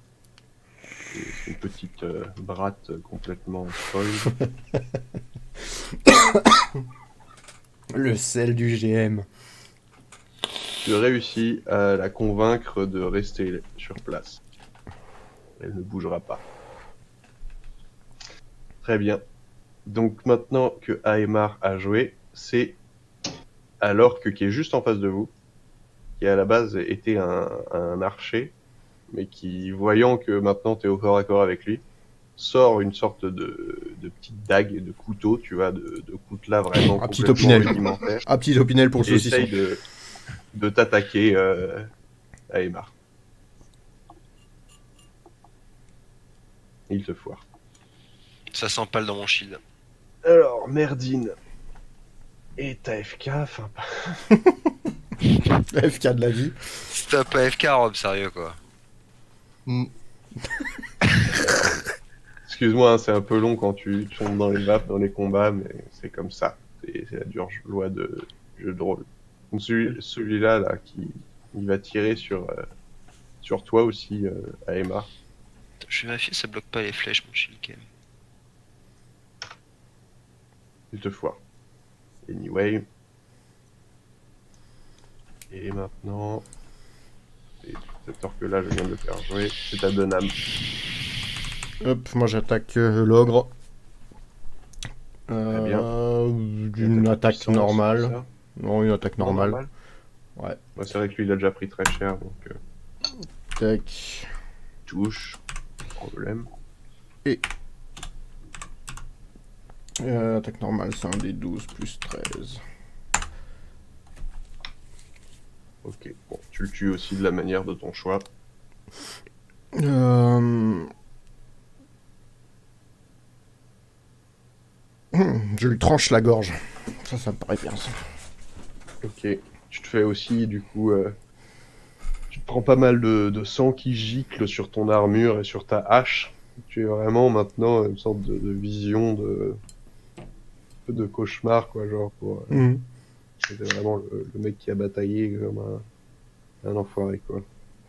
C'est une petite bratte complètement folle. Le sel du GM. Tu réussis à la convaincre de rester sur place. Elle ne bougera pas. Très bien. Donc maintenant que Aemar a joué, c'est à l'orque qui est juste en face de vous, qui à la base était un archer, mais qui, voyant que maintenant tu es au corps à corps avec lui, sort une sorte de petite dague, de couteau, tu vois, de coutelas vraiment Un petit complètement opinel. rudimentaire, Un petit opinel pour le et saucisson. essaye de t'attaquer à Aemar. Il te foire. Ça s'empale dans mon shield. Alors, Merdine est AFK, enfin, FK de la vie. Stop AFK, Rob, sérieux quoi. excuse-moi, hein, c'est un peu long quand tu tombes dans les vapes, dans les combats, mais c'est comme ça. C'est la dure loi du jeu de rôle. Donc celui-là, là, il va tirer sur toi aussi, Aemar. Je vais vérifier, ça bloque pas les flèches, mon shield quand même. Il te foire. Anyway. Et maintenant... Et cette orque-là, je viens de le faire jouer. C'est à Dunham. Hop, moi j'attaque l'ogre. Très bien. D'une attaque Puissance, normale. tout ça. Non, une attaque Non, normale. Ouais. Ouais, c'est vrai que lui, il a déjà pris très cher, donc Tac. touche. Problème. Attaque normale, c'est un des 12 plus 13. Ok. Bon, tu le tues aussi de la manière de ton choix. Je lui tranche la gorge. Ça me paraît bien ça. Ok. Tu te fais aussi, du coup, tu te prends pas mal de sang qui gicle sur ton armure et sur ta hache. Tu es vraiment maintenant une sorte de vision de cauchemar, quoi, genre, c'est vraiment le mec qui a bataillé comme un enfoiré, quoi.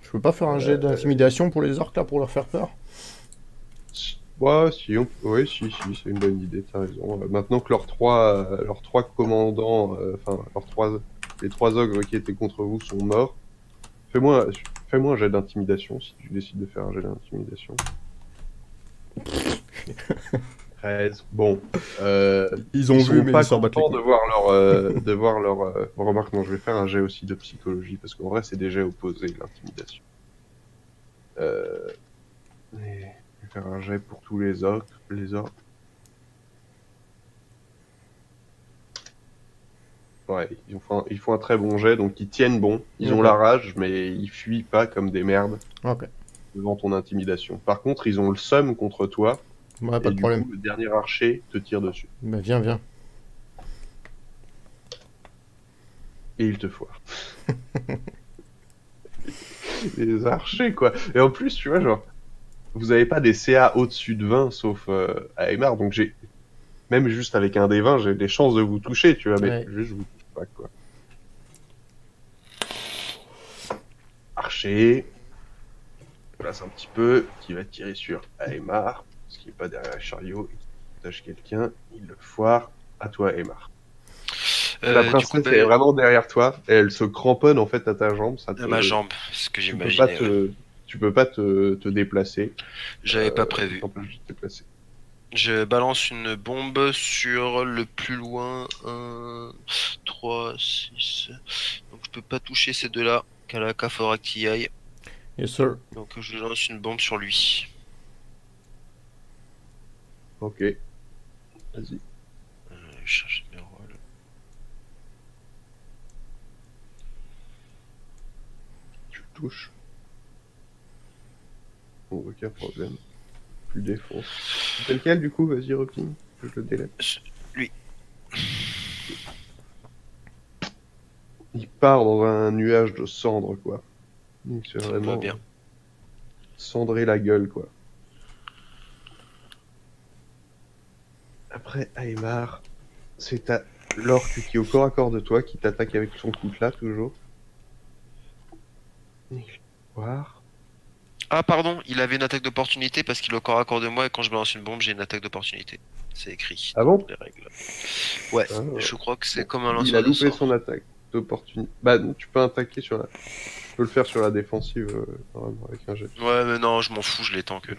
Je peux pas faire un jet d'intimidation pour les orques là pour leur faire peur? Ouais, ouais, si, c'est une bonne idée, t'as raison. Maintenant que leurs trois commandants, enfin, les trois ogres qui étaient contre vous sont morts, fais-moi un jet d'intimidation si tu décides de faire un jet d'intimidation. 13. Bon. Ils ont Ils vu, sont mais pas ils s'en battent les contents couilles. de voir leur. Bon, remarque, non, je vais faire un jet aussi de psychologie parce qu'en vrai, c'est des jets opposés, l'intimidation. Je vais faire un jet pour tous les orques. Ouais, ils font un très bon jet, donc ils tiennent bon. Ils ont Ok. la rage, mais ils fuient pas comme des merdes Ok. devant ton intimidation. Par contre, ils ont le seum contre toi, Ouais, pas et de du problème. coup, le dernier archer te tire dessus. Bah viens. Et il te foire. Les archers, quoi. Et en plus, tu vois, genre, vous avez pas des CA au-dessus de 20, sauf Aemar, donc même juste avec un des 20, j'ai des chances de vous toucher, tu vois, mais Ouais. juste je vous touche pas, quoi. Archer, place un petit peu, qui va tirer sur Aemar, parce qu'il est pas derrière chariot, et qui tâche quelqu'un, il le foire, à toi Aemar. La Du coup, princesse est vraiment derrière toi, et elle se cramponne en fait à ta jambe, à ma jambe, c'est ce que tu peux pas j'imaginais. Ouais. tu peux pas te déplacer, J'avais pas ça prévu. t'empêche de te déplacer. Je balance une bombe sur le plus loin. 1, 3, 6. Donc je peux pas toucher ces deux-là. Kalaka, faudra qu'il y aille. Yes sir. Donc je lance une bombe sur lui. Ok. Vas-y. Chercher mes rôles. Tu le touches. Bon, aucun problème. Tu le défonces. C'est lequel du coup? Vas-y, reping. Je le délète. Lui. Il part dans un nuage de cendres, quoi. Donc c'est Ça me va vraiment bien. cendrer la gueule, quoi. Après, Aymar, c'est l'orque qui est au corps à corps de toi, qui t'attaque avec son coutelas, toujours. Voir. Ah pardon, il avait une attaque d'opportunité parce qu'il est au corps à corps de moi et quand je balance une bombe, j'ai une attaque d'opportunité. C'est écrit Ah dans bon? les règles. Ouais, Ah, je crois que c'est bon. comme un Il lanceur a de loupé sort. son attaque d'opportunité. Bah, tu peux attaquer sur la... Tu peux le faire sur la défensive, normalement, avec un jet. Ouais, mais non, je m'en fous, je les tank là.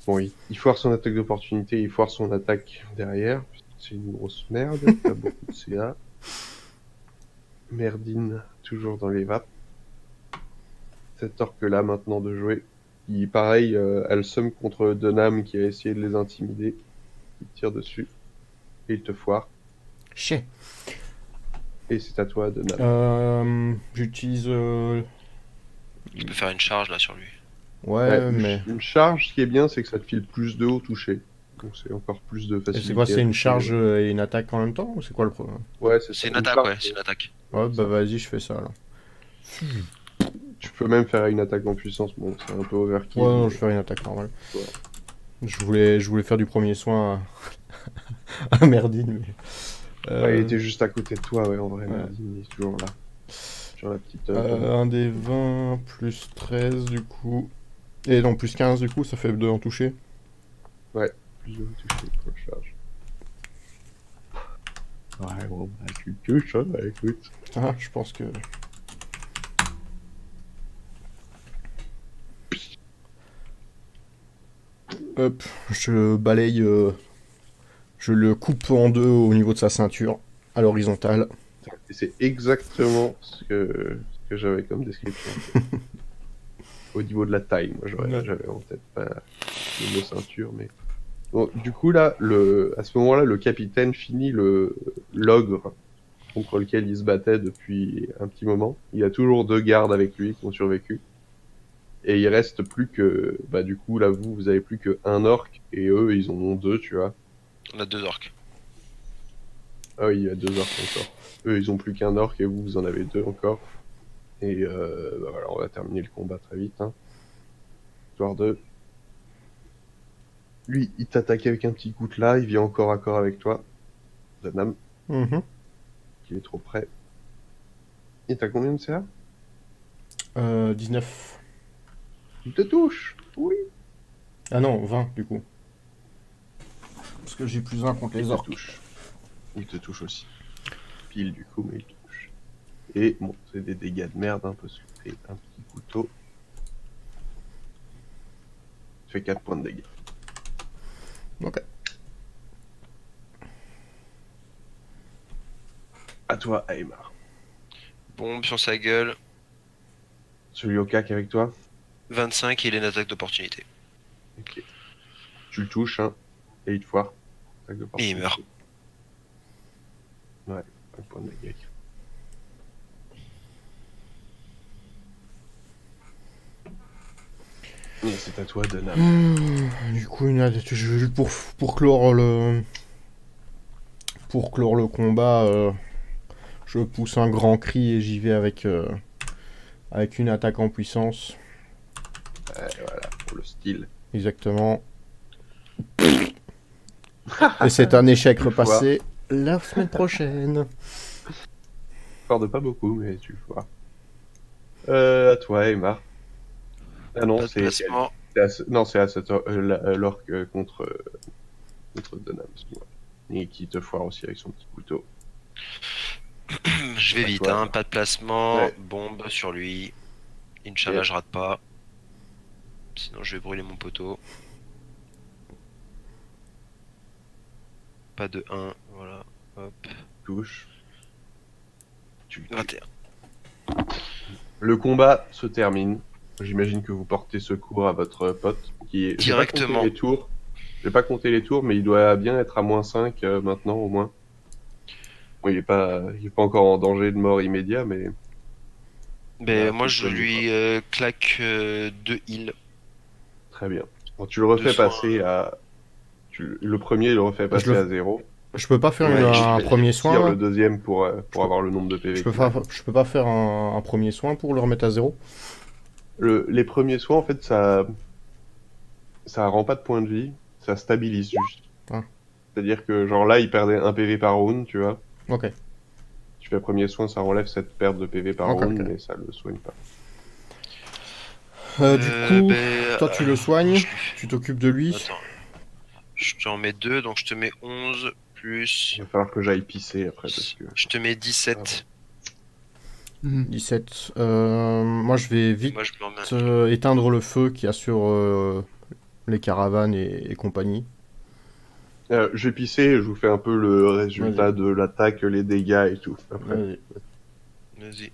Bon, il foire son attaque d'opportunité, il foire son attaque derrière. C'est une grosse merde, t'as beaucoup de CA. Merdine, toujours dans les vapes. Cette orque-là, maintenant, de jouer. Qui, pareil, a le seum contre Denham qui a essayé de les intimider. Il tire dessus. Et il te foire. Chier. Et c'est à toi, Denham. J'utilise. Je peux faire une charge là sur lui. Ouais, mais. Une charge, ce qui est bien, c'est que ça te file plus de haut touché. Donc c'est encore plus de Et facilité. c'est quoi, c'est à une toucher. charge et une attaque en même temps ou c'est quoi le problème? Ouais, c'est ça. C'est une attaque, charge, ouais, c'est une attaque. Ouais, ça. bah vas-y, je fais ça alors. Tu peux même faire une attaque en puissance. Bon, c'est un peu overkill. Ouais, non, mais- je fais une attaque normale. Ouais. Je voulais faire du premier soin à Merdine, mais. Ouais, il était juste à côté de toi, ouais, en vrai, ouais. Merdine, il est toujours là. Sur la petite... Un des 20 plus 13 du coup. Et non, plus 15 du coup, ça fait 2 en toucher. plus de toucher pour la charge. Ouais, bon, bah, tu le touches, hein, bah, écoute. Ah, je pense que. Hop, je balaye. Je le coupe en deux au niveau de sa ceinture, à l'horizontale. Et c'est exactement ce que j'avais comme description. Au niveau de la taille, moi, Ouais. j'avais en tête pas le mot ceinture, mais... Bon, du coup, là, à ce moment-là, le capitaine finit l'ogre contre lequel il se battait depuis un petit moment. Il y a toujours 2 gardes avec lui qui ont survécu. Et il reste plus que... Bah, du coup, là, vous avez plus qu'un orc, et eux, ils en ont 2, tu vois. On a 2 orques. Ah oui, il y a 2 orcs encore. Eux, ils ont plus qu'un orc, et vous en avez 2 encore. Et bah, voilà, on va terminer le combat très vite. Hein. Histoire de... Lui, il t'attaque avec un petit coup de là, il vient encore à corps avec toi. Zanam, Mhm. qui est trop près. Et t'as combien de CA? 19. Il te touche. Oui. Ah non, 20 du coup. Parce que j'ai plus 1 contre Il les te orques. touche. Il te touche aussi. Pile du coup, mais il te touche. Et bon, c'est des dégâts de merde, hein, parce que c'est un petit couteau. Tu fais 4 points de dégâts. Ok. À toi, Aymar. Bombe sur sa gueule. Celui au cac avec toi. 25, il a une attaque d'opportunité. Ok. Tu le touches, hein, et il te foire. Et il meurt. Ouais, un point de dégâts. Et c'est à toi, Denham. Du coup, pour clore le combat, je pousse un grand cri et j'y vais avec une attaque en puissance. Voilà, pour le style. Exactement. Et c'est un échec Une fois. repassé la semaine prochaine. Encore de pas beaucoup, mais tu le feras. À toi, Aymar. Ah non, Pas de c'est placement. non, c'est à cette l'orque contre Denham, excuse-moi. Et qui te foire aussi avec son petit couteau. Je vais À vite, toi. hein. Pas de placement. Ouais. Bombe sur lui. Inch'Allah, Yeah. je rate pas. Sinon, je vais brûler mon poteau. Pas de 1, voilà. Hop. Touche. Tu... 21. Le combat se termine. J'imagine que vous portez secours à votre pote qui est... J'ai pas compté Directement. les tours. J'ai pas compté les tours, mais il doit bien être à -5 maintenant au moins. Bon, il est pas encore en danger de mort immédiat, mais Mais Ouais, moi, faut je soigner, lui claque 2 heals. très bien. Bon, tu le refais Deux soins. passer à... Le premier, il le refait Je passer le- à 0. Je peux pas faire Ouais, un premier soin Tire là? le deuxième pour peux- avoir le nombre de PV qu'il a. Je peux pas faire un premier soin pour le remettre à 0? Les premiers soins, en fait, ça rend pas de points de vie, ça stabilise juste. Ah. C'est-à-dire que, genre là, il perdait 1 PV par round, tu vois. Ok. Tu fais premier soin, ça enlève cette perte de PV par Ok, round, ok. mais ça le soigne pas. Du coup, Ben, toi tu le soignes, je- tu t'occupes de lui. Attends. Je t'en mets 2, donc je te mets 11 plus. Il va falloir que j'aille pisser après, parce que... Je te mets 17. 17. Moi je vais vite Moi, je me remets. éteindre le feu qu'il y a sur les caravanes et compagnie. Je vais pisser et je vous fais un peu le résultat de l'attaque, les dégâts et tout. Après. Vas-y. Vas-y.